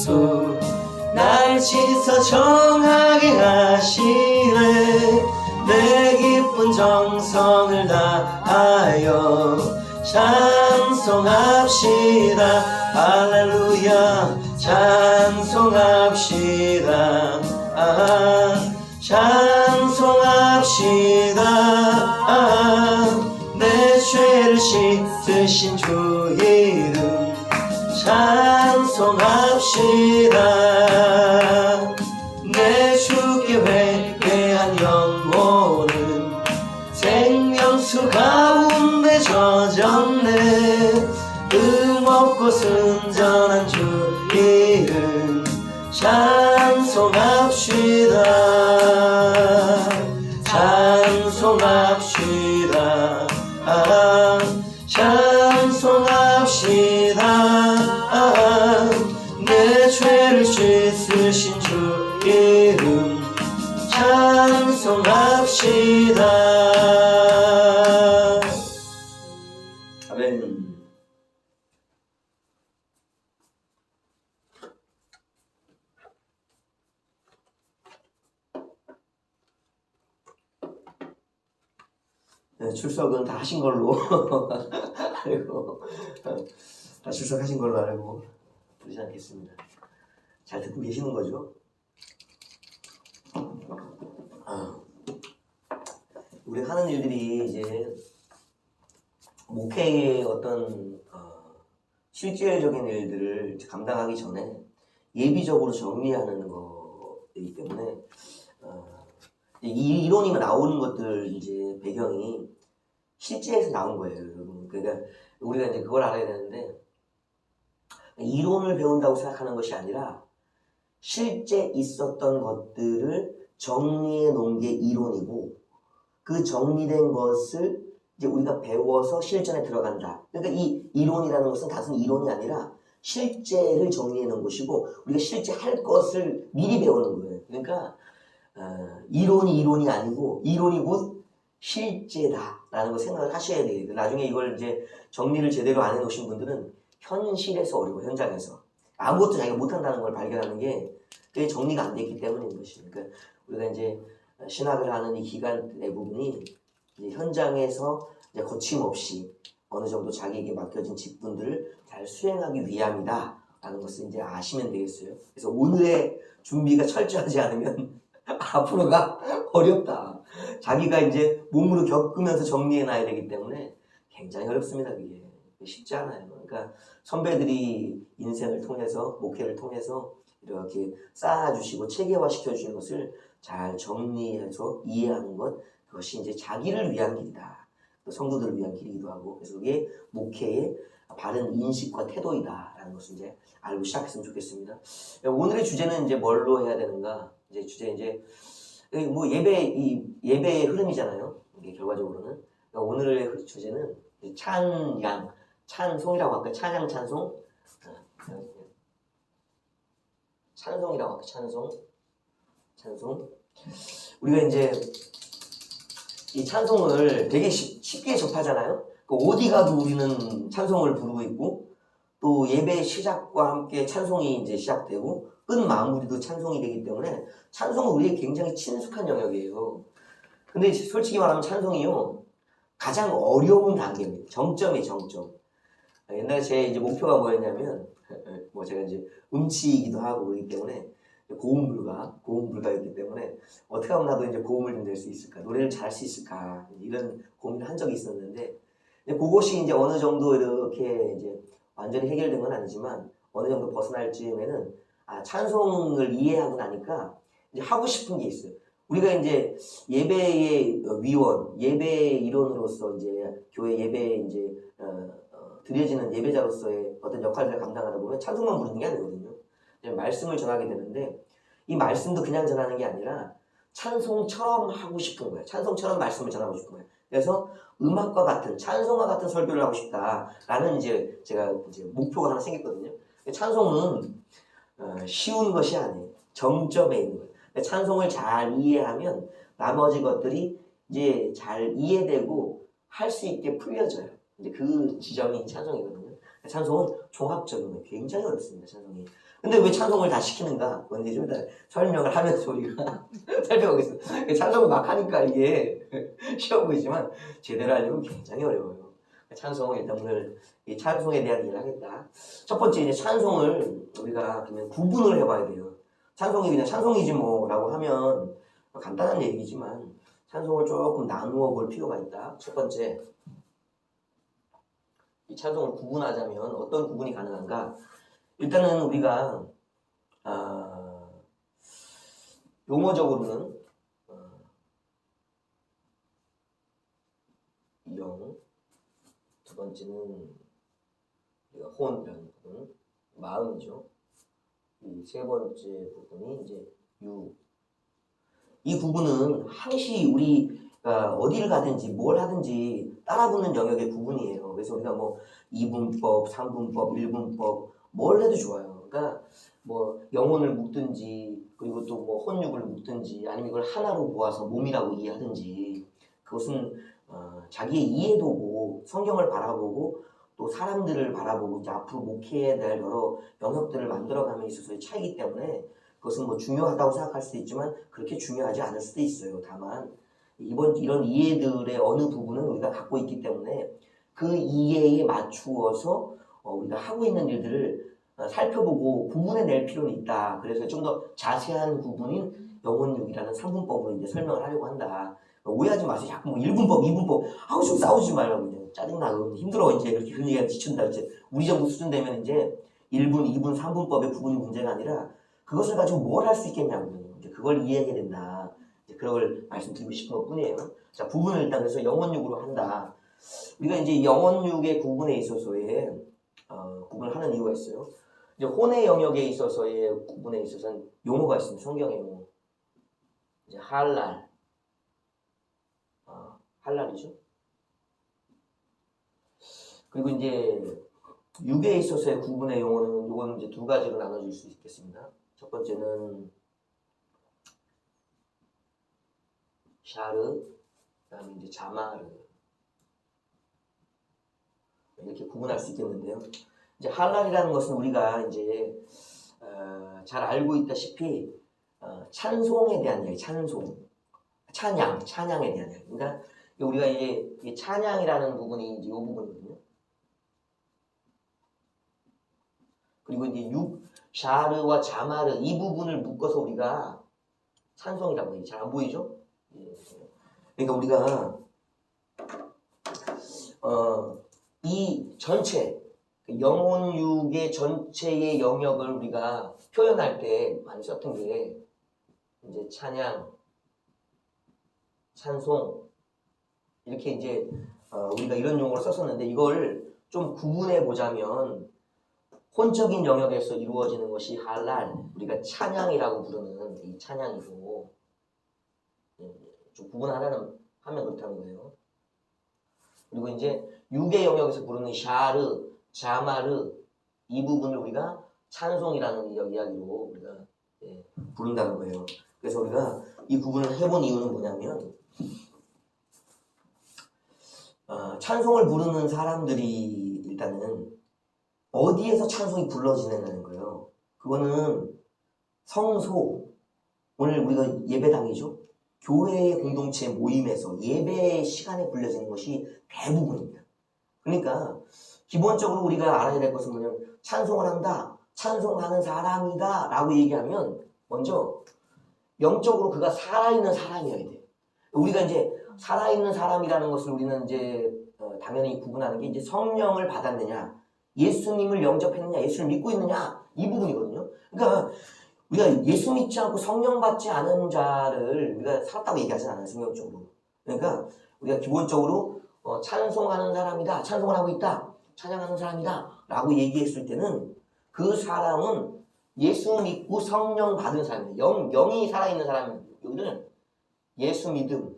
주소 날 씻어 정하게 하시네 내 기쁜 정성을 다하여 찬송합시다 할렐루야 찬송합시다 찬송합시다 내 죄를 씻으신 주 이름 찬송합시다 내 주께 회개한 영혼은 생명수 가운데 젖었네 음없고 순전한 주 이름 찬송합시다 찬송합시다 찬송합시다 내 죄를 씻으신 주 이름 찬송합시다 아멘. 네, 출석은 다 하신 걸로 알고 다 출석하신 걸로 알고 부르지 않겠습니다. 잘 듣고 계시는 거죠? 우리 하는 일들이 이제 목회의 어떤 실질적인 일들을 감당하기 전에 예비적으로 정리하는 거이기 때문에 이 이론이 나오는 것들 이제 배경이 실제에서 나온 거예요, 여러분. 그러니까 우리가 이제 그걸 알아야 되는데 이론을 배운다고 생각하는 것이 아니라 실제 있었던 것들을 정리해 놓은 게 이론이고 그 정리된 것을 이제 우리가 배워서 실전에 들어간다. 그러니까 이 이론이라는 것은 단순 이론이 아니라 실제를 정리해 놓은 것이고 우리가 실제 할 것을 미리 배우는 거예요. 그러니까 이론이 아니고 이론이 곧 실제다라는 걸 생각을 하셔야 돼요. 나중에 이걸 이제 정리를 제대로 안 해놓으신 분들은 현실에서 어려워, 현장에서 아무것도 자기가 못한다는 걸 발견하는 게 그게 정리가 안 됐기 때문인 것이에요. 그러니까 우리가 이제 신학을 하는 이 기간 대부분이 이제 현장에서 이제 거침없이 어느 정도 자기에게 맡겨진 직분들을 잘 수행하기 위함이다라는 것을 이제 아시면 되겠어요. 그래서 오늘의 준비가 철저하지 않으면 앞으로가 어렵다. 자기가 이제 몸으로 겪으면서 정리해놔야 되기 때문에 굉장히 어렵습니다. 그게 쉽지 않아요. 그러니까 선배들이 인생을 통해서 목회를 통해서 이렇게 쌓아주시고 체계화시켜주는 것을 잘 정리해서 이해하는 것 그것이 이제 자기를 위한 길이다. 또 성도들을 위한 길이기도 하고 그래서 그게 목회의 바른 인식과 태도이다라는 것을 이제 알고 시작했으면 좋겠습니다. 오늘의 주제는 이제 뭘로 해야 되는가? 이제 주제 이제 뭐 예배의 흐름이잖아요. 이게 결과적으로는 그러니까 오늘의 주제는 찬양, 찬송이라고 할까요? 찬양, 찬송, 찬송이라고 할까요? 찬송. 우리가 이제 이 찬송을 되게 쉽게 접하잖아요. 어디 가도 우리는 찬송을 부르고 있고 또 예배 시작과 함께 찬송이 이제 시작되고 끝 마무리도 찬송이 되기 때문에 찬송은 우리에게 굉장히 친숙한 영역이에요. 근데 솔직히 말하면 찬송이요 가장 어려운 단계입니다. 정점이에요, 정점. 옛날에 제 이제 목표가 뭐였냐면 뭐 제가 이제 음치이기도 하고 그렇기 때문에 고음불가였기 때문에 어떻게 하면 나도 이제 고음을 좀 낼 수 있을까, 노래를 잘할 수 있을까 이런 고민을 한 적이 있었는데 그것이 이제 어느 정도 이렇게 이제 완전히 해결된 건 아니지만 어느 정도 벗어날 즈음에는 찬송을 이해하고 나니까 이제 하고 싶은 게 있어요. 우리가 이제 예배의 위원, 예배의 일원으로서 이제 교회 예배에 이제 드려지는 예배자로서의 어떤 역할들을 감당하다 보면 찬송만 부르는 게 아니거든요. 말씀을 전하게 되는데 이 말씀도 그냥 전하는 게 아니라 찬송처럼 하고 싶은 거예요. 찬송처럼 말씀을 전하고 싶은 거예요. 그래서 음악과 같은 찬송과 같은 설교를 하고 싶다라는 이제 제가 이제 목표가 하나 생겼거든요. 찬송은 쉬운 것이 아니에요. 정점에 있는 거예요. 찬송을 잘 이해하면 나머지 것들이 이제 잘 이해되고 할 수 있게 풀려져요. 이제 그 지점이 찬송이거든요. 찬송은 종합적인 거예요. 굉장히 어렵습니다. 찬송이. 근데 왜 찬송을 다 시키는가? 그건 이제 좀 이따 설명을 하면서 우리가 살펴보겠습니다. 찬송을 막 하니까 이게 쉬워 보이지만 제대로 하려면 굉장히 어려워요. 찬송, 일단 오늘 이 찬송에 대한 얘기를 하겠다. 첫 번째 이제 찬송을 우리가 그냥 구분을 해봐야 돼요. 찬송이 그냥 찬송이지 뭐라고 하면 간단한 얘기지만 찬송을 조금 나누어 볼 필요가 있다. 첫 번째, 이 찬송을 구분하자면 어떤 구분이 가능한가? 일단은 우리가 용어적으로는 영, 두 번째는 우리가 혼이라는 부분, 마음이죠. 이 세 번째 부분이 이제 유. 이 부분은 항시 우리가 어디를 가든지 뭘 하든지 따라붙는 영역의 부분이에요. 그래서 우리가 뭐 2분법, 3분법, 1분법 뭘 해도 좋아요. 그러니까 뭐 영혼을 묶든지 그리고 또 뭐 혼육을 묶든지 아니면 이걸 하나로 모아서 몸이라고 이해하든지 그것은 자기의 이해도고 성경을 바라보고 또 사람들을 바라보고 이제 앞으로 목회에 대한 여러 영역들을 만들어감에 있어서의 차이기 때문에 그것은 뭐 중요하다고 생각할 수도 있지만 그렇게 중요하지 않을 수도 있어요. 다만 이런 이해들의 어느 부분은 우리가 갖고 있기 때문에 그 이해에 맞추어서 우리가 하고 있는 일들을 살펴보고 구분해낼 필요는 있다. 그래서 좀 더 자세한 구분인 영혼육이라는 3분법으로 이제 설명을 하려고 한다. 오해하지 마세요. 자꾸 뭐 1분법, 2분법 하고 좀 싸우지 말라고 그냥 짜증나고 힘들어 이제 그렇게 그런 얘기가 지친다. 이제 우리 정도 수준 되면 이제 1분, 2분, 3분법의 구분이 문제가 아니라 그것을 가지고 뭘 할 수 있겠냐고요. 이제 그걸 이해해야 된다. 이제 그런 걸 말씀드리고 싶은 것 뿐이에요. 자, 구분을 일단 그래서 영혼육으로 한다. 우리가 이제 영혼육의 구분에 있어서의 구분을 하는 이유가 있어요. 이제 혼의 영역에 있어서의 구분에 있어서는 용어가 있습니다. 성경에 용어. 이제 할랄. 할랄이죠. 그리고 이제 육에 있어서의 구분의 용어는 이건 이제 두 가지로 나눠질 수 있겠습니다. 첫 번째는 샤르, 그다음에 이제 자마르 이렇게 구분할 수 있겠는데요. 이제 할랄이라는 것은 우리가 이제 잘 알고 있다시피 찬송에 대한 이야기, 찬양에 대한 이야기. 그러니까 우리가 이제 이 찬양이라는 부분이 이제 이 부분이거든요. 그리고 이제 샤르와 자마르 이 부분을 묶어서 우리가 찬송이라고 해요. 잘 안 보이죠? 그러니까 우리가 이 전체 영혼육의 전체의 영역을 우리가 표현할 때 많이 썼던 게 이제 찬양, 찬송 이렇게 이제 우리가 이런 용어를 썼었는데 이걸 좀 구분해 보자면 혼적인 영역에서 이루어지는 것이 할랄, 우리가 찬양이라고 부르는 이 찬양이고 좀 구분하면 그렇다는 거예요. 그리고 이제 육의 영역에서 부르는 샤르, 자마르 이 부분을 우리가 찬송이라는 이야기로 우리가 부른다는 거예요. 그래서 우리가 이 구분을 해본 이유는 뭐냐면 찬송을 부르는 사람들이 일단은 어디에서 찬송이 불러지느냐는 거예요. 그거는 성소, 오늘 우리가 예배당이죠. 교회의 공동체 모임에서 예배 시간에 불려지는 것이 대부분입니다. 그러니까 기본적으로 우리가 알아야 될 것은 뭐냐면 찬송을 한다, 찬송하는 사람이다 라고 얘기하면 먼저 영적으로 그가 살아있는 사람이어야 돼. 우리가 이제 살아있는 사람이라는 것을 우리는 이제 당연히 구분하는 게 이제 성령을 받았느냐, 예수님을 영접했느냐, 예수를 믿고 있느냐 이 부분이거든요. 그러니까 우리가 예수 믿지 않고 성령 받지 않은 자를 우리가 살았다고 얘기하진 않아요. 성경적으로. 그러니까 우리가 기본적으로 찬송하는 사람이다, 찬송을 하고 있다, 찬양하는 사람이다 라고 얘기했을 때는 그 사람은 예수 믿고 성령 받은 사람이에요. 영이 살아있는 사람이에요. 여기는 예수 믿음.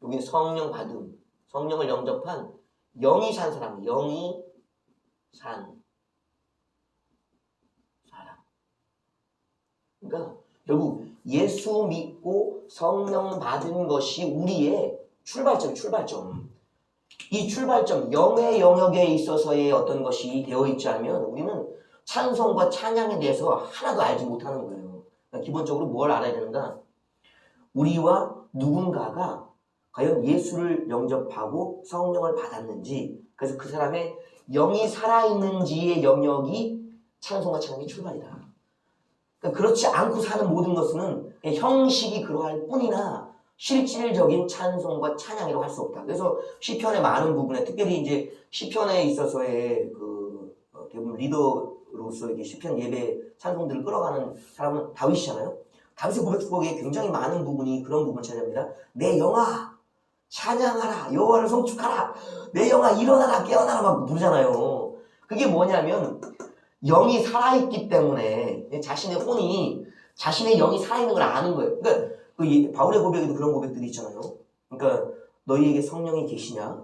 여기는 성령 받음, 성령을 영접한 영이 산 사람, 영이 산 사람. 그러니까 결국 예수 믿고 성령 받은 것이 우리의 출발점. 이 출발점, 영의 영역에 있어서의 어떤 것이 되어 있지 않으면 우리는 찬송과 찬양에 대해서 하나도 알지 못하는 거예요. 그러니까 기본적으로 뭘 알아야 되는가? 우리와 누군가가 과연 예수를 영접하고 성령을 받았는지, 그래서 그 사람의 영이 살아있는지의 영역이 찬송과 찬양의 출발이다. 그러니까 그렇지 않고 사는 모든 것은 형식이 그러할 뿐이나 실질적인 찬송과 찬양이라고 할 수 없다. 그래서 시편의 많은 부분에, 특별히 이제 시편에 있어서의 대부분 리더로서 이게 시편 예배 찬송들을 끌어가는 사람은 다윗이잖아요. 다윗의 고백곡에 굉장히 많은 부분이 그런 부분을 차지합니다. 내 영아 찬양하라, 여호와를 송축하라, 내 영아 일어나라 깨어나라 막 부르잖아요. 그게 뭐냐면 영이 살아있기 때문에 자신의 혼이, 자신의 영이 살아있는 걸 아는 거예요. 그러니까 바울의 고백에도 그런 고백들이 있잖아요. 그러니까 너희에게 성령이 계시냐?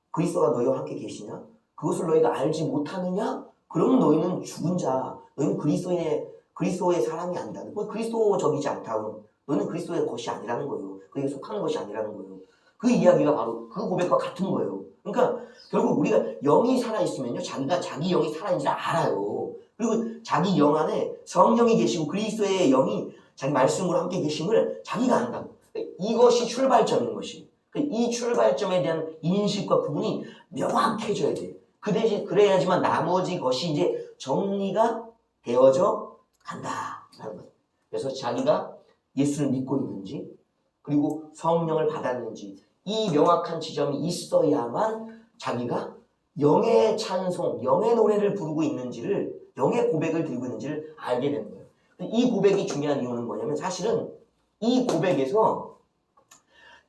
그리스도가 너희와 함께 계시냐? 그것을 너희가 알지 못하느냐? 그러면 너희는 죽은 자, 너희는 그리스도의 사람이 아니다. 그리스도적이지 않다. 너희는 그리스도의 것이 아니라는 거예요. 그에게 속하는 것이 아니라는 거예요. 그 이야기가 바로 그 고백과 같은 거예요. 그러니까 결국 우리가 영이 살아있으면요, 자기가 자기 영이 살아있는지 알아요. 그리고 자기 영 안에 성령이 계시고 그리스도의 영이 자기 말씀으로 함께 계심을 자기가 안다고. 이것이 출발점인 것이. 이 출발점에 대한 인식과 구분이 명확해져야 돼. 그래야지만 나머지 것이 이제 정리가 되어져 간다라는 거예요. 그래서 자기가 예수를 믿고 있는지, 그리고 성령을 받았는지, 이 명확한 지점이 있어야만 자기가 영의 찬송, 영의 노래를 부르고 있는지를, 영의 고백을 드리고 있는지를 알게 되는 거예요. 이 고백이 중요한 이유는 뭐냐면 사실은 이 고백에서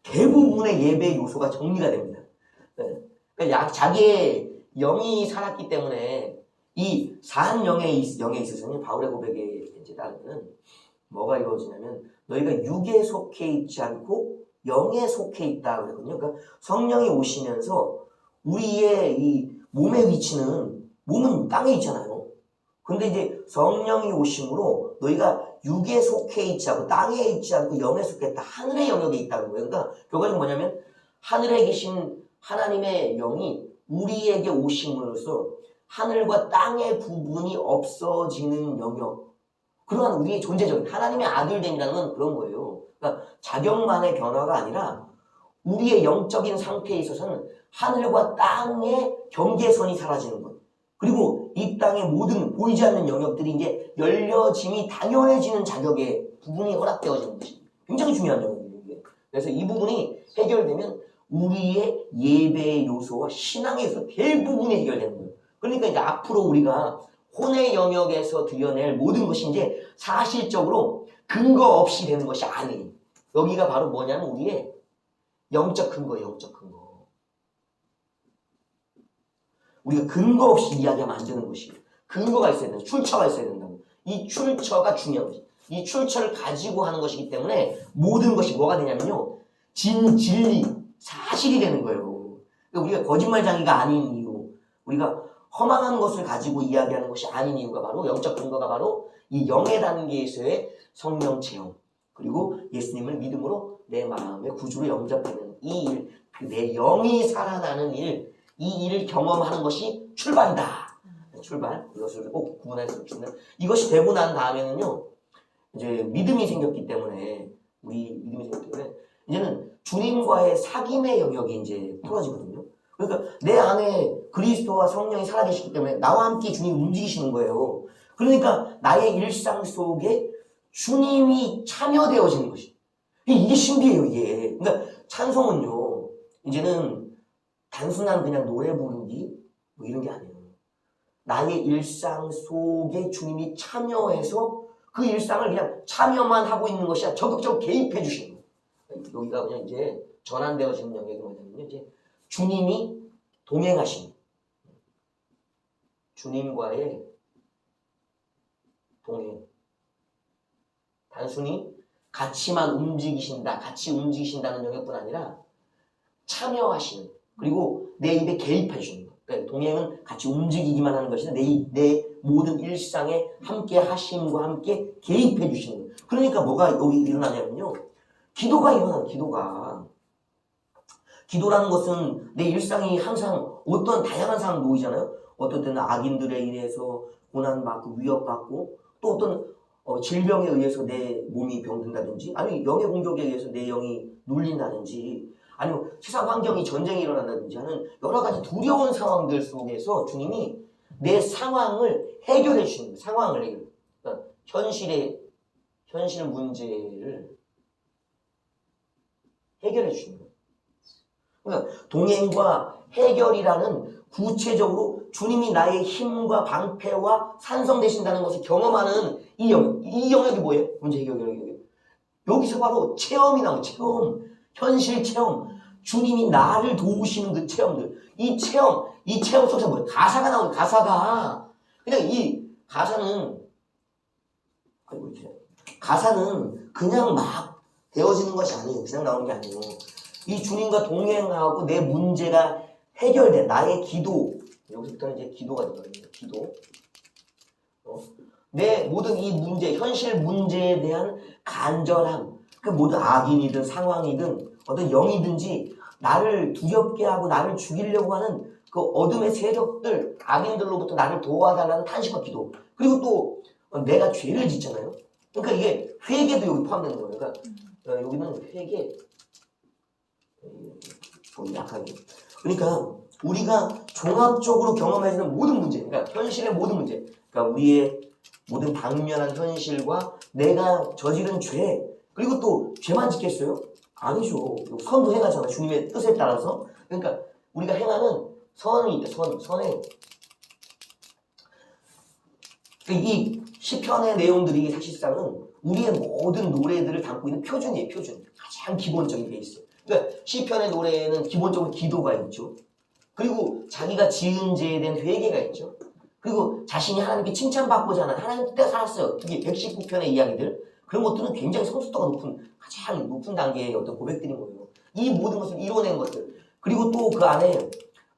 대부분의 예배 요소가 정리가 됩니다. 그러니까 자기의 영이 살았기 때문에 이 산 영에 있어서는 바울의 고백에 이제 따르면 뭐가 이루어지냐면 너희가 육에 속해 있지 않고 영에 속해 있다 그랬거든요. 그러니까 성령이 오시면서 우리의 이 몸의 위치는, 몸은 땅에 있잖아요. 근데 이제 성령이 오심으로 너희가 육에 속해 있지 않고 땅에 있지 않고 영에 속해 있다, 하늘의 영역에 있다는 거예요. 그러니까 결과적으로 뭐냐면 하늘에 계신 하나님의 영이 우리에게 오심으로써 하늘과 땅의 구분이 없어지는 영역, 그러한 우리의 존재적인 하나님의 아들됨이라는 건 그런 거예요. 그러니까 자격만의 변화가 아니라 우리의 영적인 상태에 있어서는 하늘과 땅의 경계선이 사라지는 것, 그리고 이 땅의 모든 보이지 않는 영역들이 이제 열려짐이 당연해지는 자격의 부분이 허락되어지는 것이 굉장히 중요한 영역이에요. 그래서 이 부분이 해결되면 우리의 예배의 요소와 신앙의 요소 대부분이 해결되는 거예요. 그러니까 이제 앞으로 우리가 혼의 영역에서 드러낼 모든 것이 이제 사실적으로 근거 없이 되는 것이 아니에요. 여기가 바로 뭐냐면 우리의 영적 근거예요. 영적 근거. 우리가 근거 없이 이야기하면 안 되는 것이, 근거가 있어야 된다. 출처가 있어야 된다고. 이 출처가 중요한 것이. 이 출처를 가지고 하는 것이기 때문에 모든 것이 뭐가 되냐면요, 진리, 사실이 되는 거예요. 그러니까 우리가 거짓말장이가 아닌 이유, 우리가 허망한 것을 가지고 이야기하는 것이 아닌 이유가 바로, 영적 근거가 바로 이 영의 단계에서의 성령 체험, 그리고 예수님을 믿음으로 내 마음의 구주로 영접하는 이 일, 내 영이 살아나는 일, 이 일을 경험하는 것이 출발이다. 출발. 이것을 꼭 구분해서 줍니다. 이것이 되고 난 다음에는요, 이제 믿음이 생겼기 때문에, 이제는 주님과의 사귐의 영역이 이제 풀어지거든요. 그러니까 내 안에 그리스도와 성령이 살아계시기 때문에 나와 함께 주님이 움직이시는 거예요. 그러니까 나의 일상 속에 주님이 참여되어지는 것이. 이게 신비해요, 이게. 그러니까 찬송은요, 이제는 단순한 그냥 노래 부르기 뭐 이런 게 아니에요. 나의 일상 속에 주님이 참여해서 그 일상을 그냥 참여만 하고 있는 것이 아니라 적극적으로 개입해 주시는 거예요. 여기가 그냥 이제 전환되어지는 영역이 뭐냐면요, 이제 주님이 동행하시는, 주님과의 동행. 단순히 같이만 움직이신다, 같이 움직이신다는 영역뿐 아니라 참여하시는, 그리고 내 입에 개입해 주는 것. 그러니까 동행은 같이 움직이기만 하는 것이 아니라 내 모든 일상에 함께 하심과 함께 개입해 주시는 것. 그러니까 뭐가 여기 일어나냐면요, 기도가 일어나요. 기도라는 것은 내 일상이 항상 어떤 다양한 상황 놓이잖아요. 어떤 때는 악인들에 의해서 고난받고 위협받고 또 어떤 질병에 의해서 내 몸이 병든다든지 아니면 영의 공격에 의해서 내 영이 눌린다든지 아니면 세상 환경이 전쟁이 일어난다든지 하는 여러 가지 두려운 상황들 속에서 주님이 내 상황을 해결해 주시는 거예요. 상황을 해결해. 그러니까 현실 문제를 해결해 주시는 거예요. 그러니까 동행과 해결이라는 구체적으로 주님이 나의 힘과 방패와 산성 되신다는 것을 경험하는 이 영역. 이 영역이 뭐예요? 문제 해결 영역이에요. 여기서 바로 체험이 나오는 체험, 현실 체험. 주님이 나를 도우시는 그 체험들. 이 체험 속에서 뭐예요? 가사가 나오는 가사가. 그냥 이 가사는 그냥 막 되어지는 것이 아니에요. 그냥 나오는 게 아니에요. 이 주님과 동행하고 내 문제가 해결된 나의 기도. 여기서부터는 이제 기도가 되거든요. 기도. 내 모든 이 문제, 현실 문제에 대한 간절함. 그 모든 악인이든 상황이든 어떤 영이든지 나를 두렵게 하고 나를 죽이려고 하는 그 어둠의 세력들, 악인들로부터 나를 도와달라는 탄식과 기도. 그리고 또 내가 죄를 짓잖아요. 그러니까 이게 회개도 여기 포함되는 거예요. 그러니까 여기는 회개. 좀 약하게. 그러니까 우리가 종합적으로 경험해지는 모든 문제, 그러니까 현실의 모든 문제, 그러니까 우리의 모든 당면한 현실과 내가 저지른 죄, 그리고 또 죄만 짓겠어요? 아니죠. 선도 행하잖아. 주님의 뜻에 따라서. 그러니까 우리가 행하는 선이 있다. 선행. 이 시편의 내용들이 사실상은 우리의 모든 노래들을 담고 있는 표준이에요. 표준. 가장 기본적인 베이스. 그러니까 시편의 노래에는 기본적으로 기도가 있죠. 그리고 자기가 지은 죄에 대한 회개가 있죠. 그리고 자신이 하나님께 칭찬받고자 하는 하나님 뜻대로 살았어요. 특히 119편의 이야기들. 그런 것들은 굉장히 성숙도가 높은 가장 높은 단계의 어떤 고백들인 거예요. 이 모든 것을 이뤄낸 것들. 그리고 또 그 안에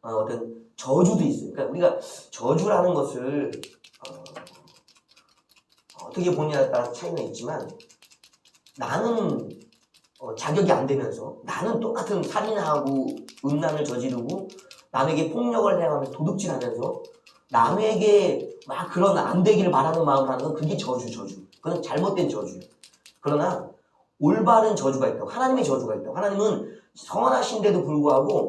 어떤 저주도 있어요. 그러니까 우리가 저주라는 것을 어떻게 보냐에 따라 차이는 있지만 나는 자격이 안 되면서 나는 똑같은 살인하고 음란을 저지르고 남에게 폭력을 행하면서 도둑질하면서 남에게 막 그런 안 되기를 바라는 마음을 하는 건 그게 저주. 그건 잘못된 저주. 그러나 올바른 저주가 있다고. 하나님의 저주가 있다고. 하나님은 선하신데도 불구하고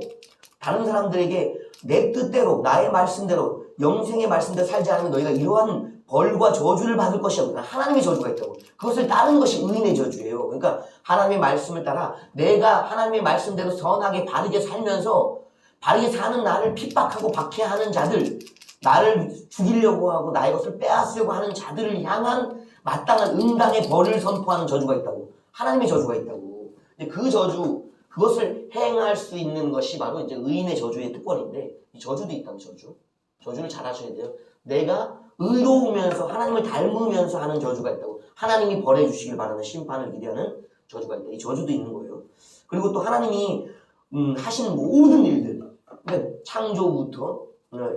다른 사람들에게 내 뜻대로 나의 말씀대로 영생의 말씀대로 살지 않으면 너희가 이러한 벌과 저주를 받을 것이야. 그러니까 하나님의 저주가 있다고. 그것을 따르는 것이 의인의 저주예요. 그러니까 하나님의 말씀을 따라 내가 하나님의 말씀대로 선하게 바르게 살면서 바르게 사는 나를 핍박하고 박해하는 자들, 나를 죽이려고 하고 나의 것을 빼앗으려고 하는 자들을 향한 마땅한 응당의 벌을 선포하는 저주가 있다고. 하나님의 저주가 있다고. 그 저주, 그것을 행할 수 있는 것이 바로 이제 의인의 저주의 특권인데, 이 저주도 있다고. 저주를 잘 하셔야 돼요. 내가 의로우면서 하나님을 닮으면서 하는 저주가 있다고. 하나님이 벌해 주시길 바라는 심판을 기대하는 저주가 있다. 이 저주도 있는 거예요. 그리고 또 하나님이 하시는 모든 일들, 그러니까 창조부터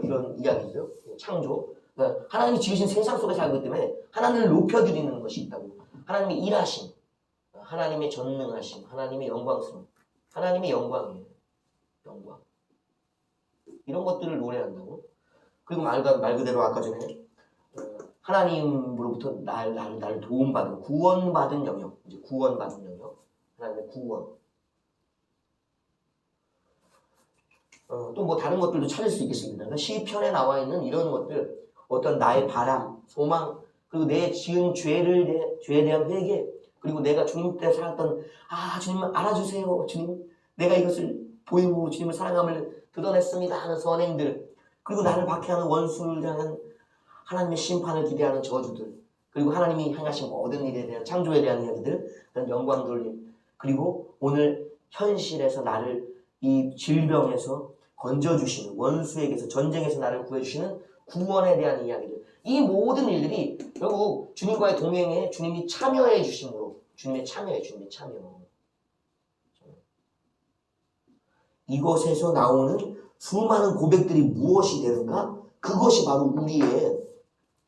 이런 이야기죠. 창조. 그러니까 하나님이 지으신 세상 속에 살기 때문에 하나님을 높여드리는 것이 있다고. 하나님의 일하심, 하나님의 전능하심, 하나님의 영광스러움, 하나님의 영광이에요. 영광. 이런 것들을 노래한다고. 그리고 말 그대로 아까 전에 하나님으로부터 나를 도움받은, 구원받은 영역. 이제 구원받은 영역. 하나님의 구원. 또 뭐 다른 것들도 찾을 수 있겠습니다. 그러니까 시편에 나와 있는 이런 것들, 어떤 나의 바람, 소망, 그리고 내 지은 죄에 대한 회개, 그리고 내가 주님 때 살았던, 주님 알아주세요. 주님, 내가 이것을 보이고 주님을 사랑함을 드러냈습니다 하는 선행들, 그리고 나를 박해하는 원수를 향한 하나님의 심판을 기대하는 저주들, 그리고 하나님이 행하신 모든 일에 대한 창조에 대한 이야기들, 그런 영광 돌림, 그리고 오늘 현실에서 나를 이 질병에서 건져주시는, 원수에게서 전쟁에서 나를 구해주시는 구원에 대한 이야기들, 이 모든 일들이 결국 주님과의 동행에 주님이 참여해 주심으로, 주님의 참여. 이것에서 나오는 수많은 고백들이 무엇이 되는가? 그것이 바로 우리의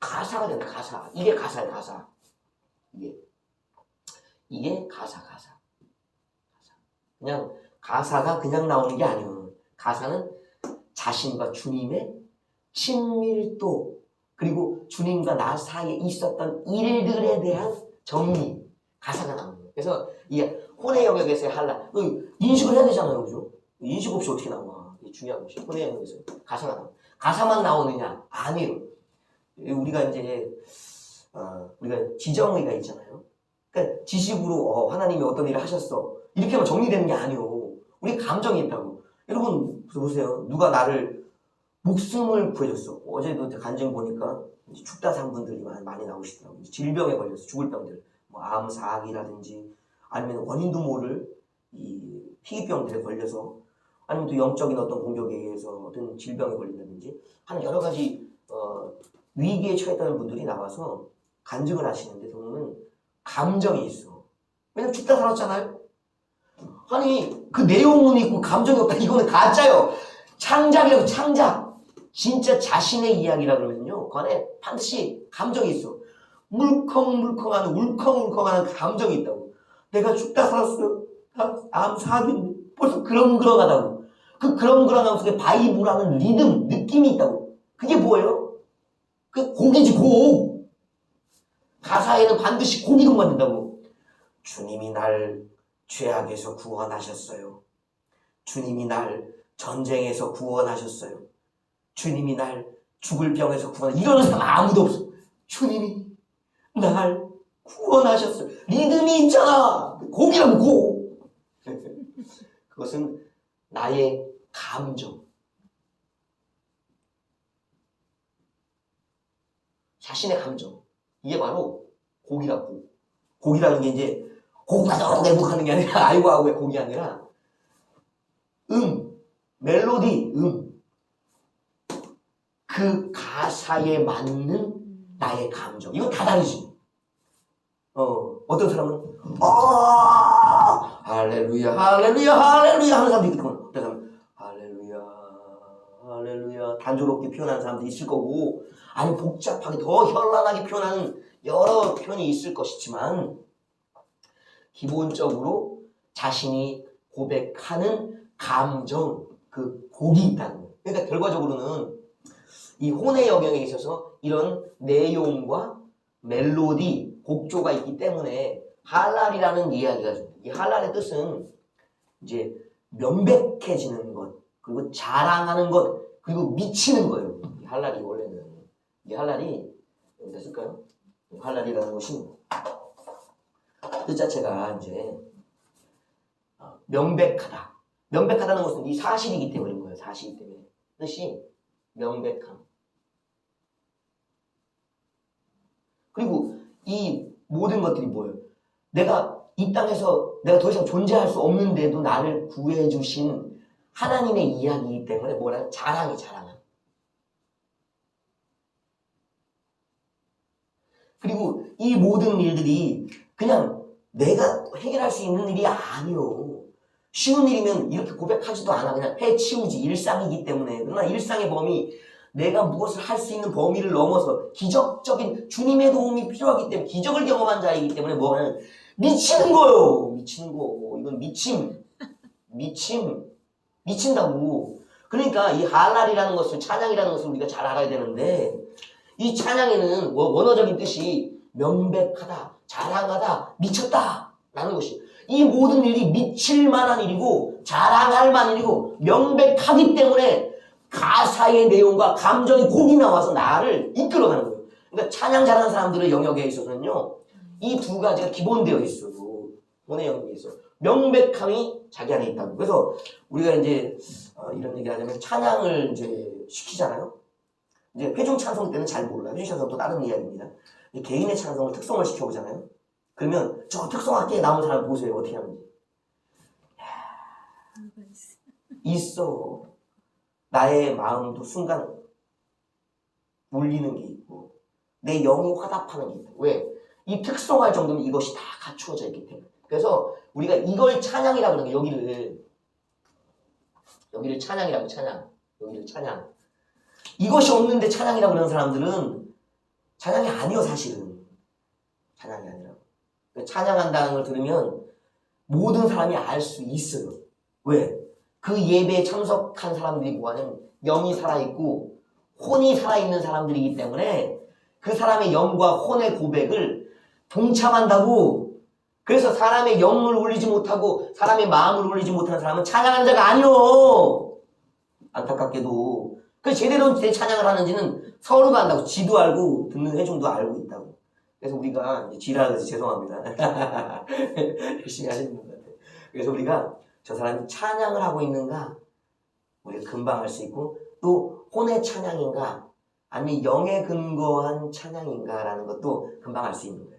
가사가 되는 가사. 이게 가사야, 가사. 이게 가사. 그냥 가사가 그냥 나오는 게 아니에요. 가사는 자신과 주님의 친밀도, 그리고 주님과 나 사이에 있었던 일들에 대한 정리, 가사가 나오는 거예요. 그래서 이 혼의 영역에서의 한란, 인식을 해야 되잖아요. 그죠? 인식 없이 어떻게 나와? 이게 중요한 것이 혼의 영역에서 가사가 나와. 가사만 나오느냐? 아니에요. 우리가 이제 우리가 지정의가 있잖아요. 그러니까 지식으로 하나님이 어떤 일을 하셨어, 이렇게만 정리되는 게 아니에요. 우리 감정이 있다고. 여러분 보세요. 누가 나를 목숨을 구해줬어. 어제도 간증 보니까 죽다 산 분들이 많이 나오시더라고요. 질병에 걸려서 죽을 병들, 뭐 암, 사학이라든지 아니면 원인도 모를 이 희귀병들에 걸려서, 아니면 또 영적인 어떤 공격에 의해서 어떤 질병에 걸린다든지 하는 여러 가지 위기에 처했다는 분들이 나와서 간증을 하시는데 보면 감정이 있어. 왜냐면 죽다 살았잖아요. 아니 그 내용은 있고 감정이 없다, 이거는 가짜요. 창작이라고. 창작. 진짜 자신의 이야기라 그러면요, 그 안에 반드시 감정이 있어. 물컹물컹한, 울컹울컹한 감정이 있다고. 내가 죽다 살았어. 암 사기인데 벌써 그렁그렁하다고. 그 그렁그렁함 속에 바이브라는 리듬, 느낌이 있다고. 그게 뭐예요? 그 곡이지, 곡. 가사에는 반드시 곡이 동반된다고. 주님이 날 죄악에서 구원하셨어요. 주님이 날 전쟁에서 구원하셨어요. 주님이 날 죽을 병에서 이러는 사람 아무도 없어. 주님이 날 구원하셨어요. 리듬이 있잖아. 곡이라고, 곡. 그것은 나의 감정. 자신의 감정. 이게 바로 곡이라고. 곡이라는 게 이제 곡마다 내복하는 게 아니라, 아이고 하고의 곡이 아니라 멜로디, 그 가사에 맞는 나의 감정. 이건 다 다르지. 어떤 사람은 할렐루야 할렐루야 할렐루야 하는 사람도 있고, 어떤 사람은 할렐루야 할렐루야 단조롭게 표현하는 사람도 있을 거고, 아니 복잡하게 더 현란하게 표현하는 여러 표현이 있을 것이지만, 기본적으로 자신이 고백하는 감정, 그 곡이 있다는 거예요. 그러니까 결과적으로는 이 혼의 영역에 있어서 이런 내용과 멜로디, 곡조가 있기 때문에 할랄이라는 이야기가 좀, 이 할랄의 뜻은 이제 명백해지는 것, 그리고 자랑하는 것, 그리고 미치는 거예요. 이 할랄이 원래는, 이 할랄이 여기다 쓸까요? 할랄이라는 것이 뜻 자체가 이제 명백하다. 명백하다는 것은 이 사실이기 때문인 거예요. 사실이기 때문에. 뜻이 명백함. 그리고 이 모든 것들이 뭐예요? 내가 이 땅에서 내가 더 이상 존재할 수 없는데도 나를 구해주신 하나님의 이야기이기 때문에 뭐라, 자랑이, 자랑함. 그리고 이 모든 일들이 그냥 내가 해결할 수 있는 일이 아니요. 쉬운 일이면 이렇게 고백하지도 않아. 그냥 해치우지. 일상이기 때문에. 그러나 일상의 범위, 내가 무엇을 할 수 있는 범위를 넘어서 기적적인 주님의 도움이 필요하기 때문에, 기적을 경험한 자이기 때문에 뭐하는, 미치는 거예요. 미치는 거. 이건 미친다고. 그러니까 이 할랄이라는 것을, 찬양이라는 것을 우리가 잘 알아야 되는데, 이 찬양에는 원어적인 뜻이 명백하다, 자랑하다, 미쳤다 라는 것이, 이 모든 일이 미칠 만한 일이고 자랑할 만한 일이고 명백하기 때문에 가사의 내용과 감정의 곡이 나와서 나를 이끌어가는 거예요. 그러니까 찬양 잘하는 사람들의 영역에 있어서는요, 이 두 가지가 기본되어 있어요. 본의 영역에 있어. 명백함이 자기 안에 있다고. 그래서 우리가 이제 이런 얘기를 하자면, 찬양을 이제 시키잖아요. 이제 회중 찬송 때는 잘 몰라요. 회중 찬송은 또 다른 이야기입니다. 개인의 찬송을 특성을 시켜보잖아요. 그러면 저 특성학계에 남은 사람 보세요. 어떻게 하는지. 있어. 나의 마음도 순간 울리는 게 있고 내 영이 화답하는 게 있다. 왜? 이 특성할 정도면 이것이 다 갖추어져 있기 때문에. 그래서 우리가 이걸 찬양이라고 그러는 거예요. 여기를 찬양이라고. 찬양. 여기를 찬양. 이것이 없는데 찬양이라고 그러는 사람들은 찬양이 아니요. 사실은 찬양이 아니라고. 찬양한다는 걸 들으면 모든 사람이 알 수 있어요. 왜? 그 예배에 참석한 사람들이 뭐하냐면 영이 살아있고 혼이 살아있는 사람들이기 때문에 그 사람의 영과 혼의 고백을 동참한다고. 그래서 사람의 영을 울리지 못하고 사람의 마음을 울리지 못하는 사람은 찬양하는 자가 아니오. 안타깝게도. 그래서 제대로 제 찬양을 하는지는 서로가 안다고. 지도 알고 듣는 회중도 알고 있다고. 그래서 우리가 지랄을 해서 죄송합니다. 열심히 하시는 분들한테. 그래서 우리가 저 사람이 찬양을 하고 있는가 우리가 금방 알 수 있고, 또 혼의 찬양인가 아니면 영에 근거한 찬양인가라는 것도 금방 알 수 있는 거예요.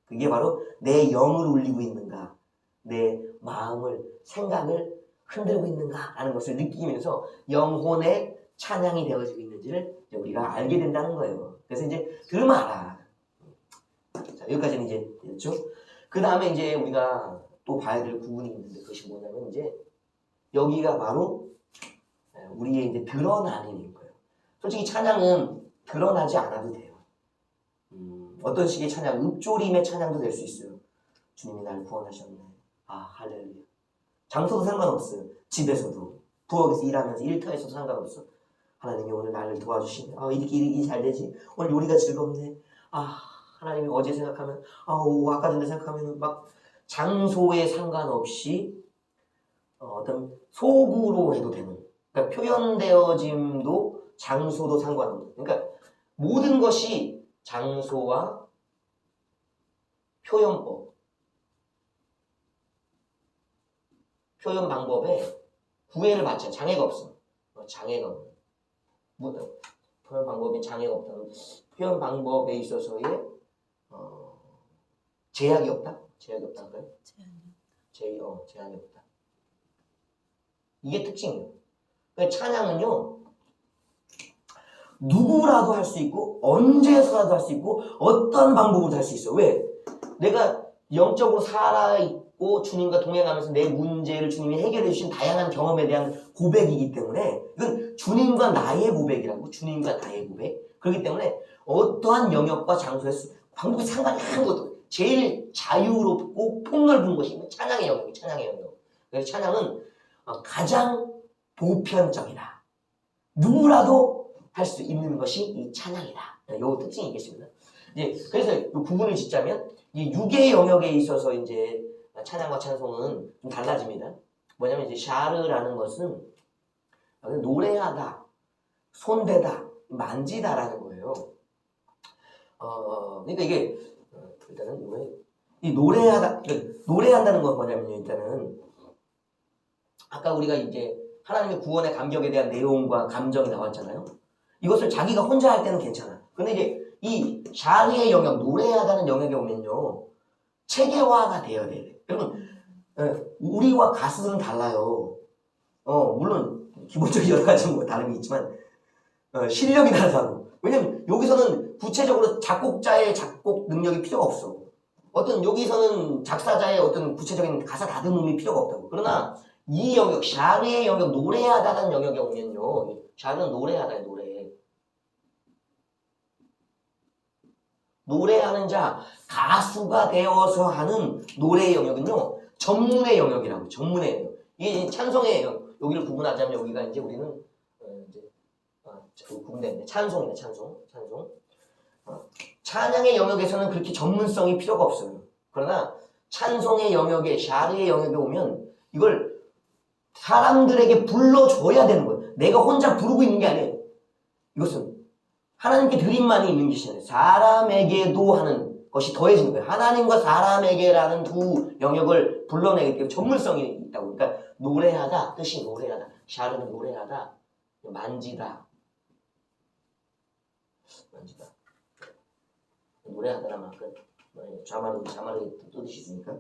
그게 바로 내 영을 울리고 있는가, 내 마음을, 생각을 흔들고 있는가 라는 것을 느끼면서 영혼의 찬양이 되어지고 있는지를 우리가 알게 된다는 거예요. 그래서 이제 들음하라. 자, 여기까지는 이제 됐죠. 그 다음에 이제 우리가 또 봐야 될 부분이 있는데, 그것이 뭐냐면 이제 여기가 바로 우리의 이제 드러나는 일 거예요. 솔직히 찬양은 드러나지 않아도 돼요. 어떤 식의 찬양, 읊조림의 찬양도 될 수 있어요. 주님이 날 구원하셨네. 아, 할렐루야. 장소도 상관없어요. 집에서도, 부엌에서 일하면서, 일터에서도 상관없어. 하나님이 오늘 나를 도와주시네. 아, 이렇게 일이 잘 되지. 오늘 요리가 즐겁네. 아, 하나님이 어제 생각하면, 아까 전에 생각하면 막 장소에 상관없이 어떤 속으로 해도 되는. 그러니까 표현되어짐도 장소도 상관없는. 그러니까 모든 것이 장소와 표현법, 표현 방법에 구애를 받지 않아요. 장애가 없어. 장애가 없는. 표현 방법에 장애가 없다는, 표현 방법에 있어서의 제약이 없다? 제약이 없다는가요? 제약이 없다. 이게 특징이에요. 그러니까 찬양은요, 누구라도 할 수 있고 언제서라도 할 수 있고 어떤 방법으로도 할 수 있어. 왜? 내가 영적으로 살아있고 주님과 동행하면서 내 문제를 주님이 해결해 주신 다양한 경험에 대한 고백이기 때문에, 이건 주님과 나의 고백이라고. 주님과 나의 고백. 그렇기 때문에 어떠한 영역과 장소에서 방법이 상관이 한 것도, 제일 자유롭고 폭넓은 것이 찬양의 영역이 찬양의 영역. 그래서 찬양은 가장 보편적이다. 누구라도 할 수 있는 것이 이 찬양이다. 요 특징이 있겠습니다. 이제 그래서 이 구분을 짓자면, 이 육의 영역에 있어서 이제 찬양과 찬송은 좀 달라집니다. 뭐냐면 이제 샤르라는 것은 노래하다, 손대다, 만지다라는 거예요. 그러니까 이게 일단은 이 노래한다는 건 뭐냐면요. 일단은 아까 우리가 이제 하나님의 구원의 감격에 대한 내용과 감정이 나왔잖아요. 이것을 자기가 혼자 할 때는 괜찮아. 근데 이제 이 샤르의 영역, 노래하다는 영역에 오면요, 체계화가 되어야 돼. 여러분, 우리와 가수는 달라요. 물론 기본적인 여러 가지 다름이 있지만 실력이 다르다고. 왜냐면 여기서는 구체적으로 작곡자의 작곡 능력이 필요가 없어. 여기서는 작사자의 어떤 구체적인 가사 다듬음이 필요가 없다고. 그러나 이 영역, 샤르의 영역, 노래하다는 영역에 오면요, 샤르는 노래하다의 노래. 노래하는 자, 가수가 되어서 하는 노래의 영역은요, 전문의 영역이라고. 전문의 영역. 이게 찬송의 영역. 여기를 구분하자면 여기가 이제 우리는 구분되는데 찬송이네. 찬송. 찬양의 영역에서는 그렇게 전문성이 필요가 없어요. 그러나 찬송의 영역에, 샤르의 영역에 오면 이걸 사람들에게 불러줘야 되는 거예요. 내가 혼자 부르고 있는 게 아니에요. 이것은 하나님께 드림만이 있는 것이 아니라 사람에게도 하는 것이 더해지는 거예요. 하나님과 사람에게라는 두 영역을 불러내기 때문에 전문성이 있다고. 그러니까 노래하다, 뜻이 노래하다. 샤르는 노래하다, 만지다. 노래하다란 말은 자말의 뜻이 있으니까.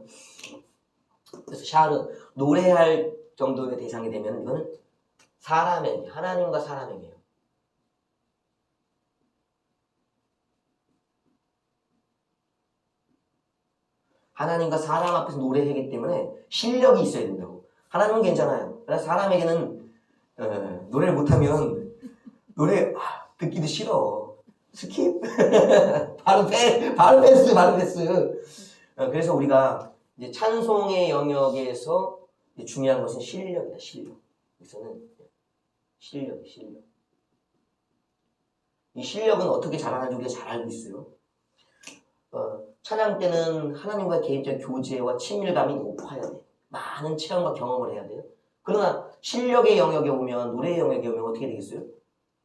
그래서 샤르, 노래할 정도의 대상이 되면 이거는 사람에게, 하나님과 사람에게요. 하나님과 사람 앞에서 노래하기 때문에 실력이 있어야 된다고. 하나님은 괜찮아요. 그러나 사람에게는 노래를 못하면 노래 듣기도 싫어. 스킵. 바로 패스. 그래서 우리가 이제 찬송의 영역에서 중요한 것은 실력이다, 실력. 여기서는 실력. 이 실력은 어떻게 자라는지 우리가 잘 알고 있어요. 찬양 때는 하나님과 개인적 교제와 친밀감이 높아야 돼. 많은 체험과 경험을 해야 돼요. 그러나 실력의 영역에 오면, 노래의 영역에 오면 어떻게 되겠어요?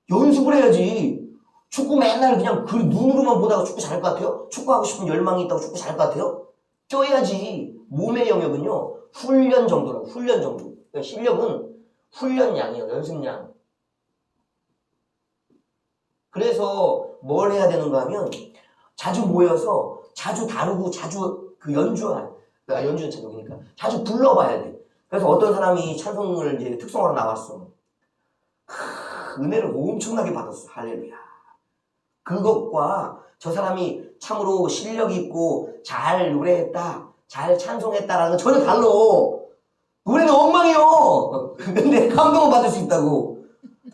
연습을 해야지. 축구 맨날 그냥 그 눈으로만 보다가 축구 잘할 것 같아요? 축구하고 싶은 열망이 있다고 축구 잘할 것 같아요? 뛰어야지. 몸의 영역은요, 훈련 정도라고, 훈련 정도. 그러니까 실력은 훈련량이에요, 연습량. 그래서 뭘 해야 되는가 하면, 자주 모여서, 자주 다루고, 자주 그 연주는 찬송이니까, 자주 불러봐야 돼. 그래서 어떤 사람이 찬송을 이제 특성으로 나왔어. 은혜를 엄청나게 받았어. 할렐루야. 그것과 저 사람이 참으로 실력 있고 잘 노래했다, 잘 찬송했다라는 건 전혀 달라. 노래는 엉망이요. 근데 감동을 받을 수 있다고.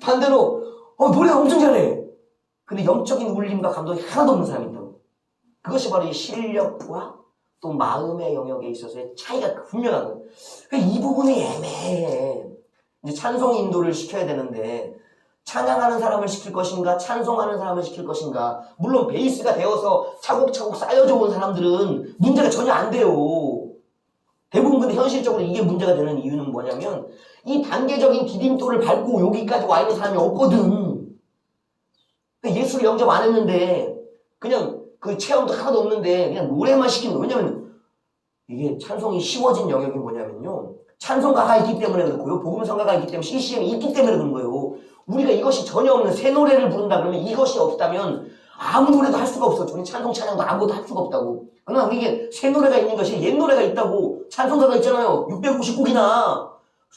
반대로 노래 엄청 잘해. 근데 영적인 울림과 감동이 하나도 없는 사람이 있다고. 그것이 바로 이 실력과 또 마음의 영역에 있어서의 차이가 분명한 거예요. 그러니까 이 부분이 애매해. 이제 찬송 인도를 시켜야 되는데 찬양하는 사람을 시킬 것인가, 찬송하는 사람을 시킬 것인가. 물론 베이스가 되어서 차곡차곡 쌓여져 온 사람들은 문제가 전혀 안 돼요. 대부분 근데 현실적으로 이게 문제가 되는 이유는 뭐냐면 이 단계적인 디딤돌을 밟고 여기까지 와 있는 사람이 없거든. 예수를 영접 안 했는데 그냥 그 체험도 하나도 없는데 그냥 노래만 시키는 거예요. 왜냐면 이게 찬송이 쉬워진 영역이 뭐냐면요, 찬송가가 있기 때문에 그렇고요, 복음성가가 있기 때문에 CCM이 있기 때문에 그런 거예요. 우리가 이것이 전혀 없는 새 노래를 부른다 그러면 이것이 없다면 아무 노래도 할 수가 없어. 우리 찬송 찬양도 아무것도 할 수가 없다고. 그러나 우리에게 새 노래가 있는 것이 옛 노래가 있다고. 찬송가가 있잖아요. 650곡이나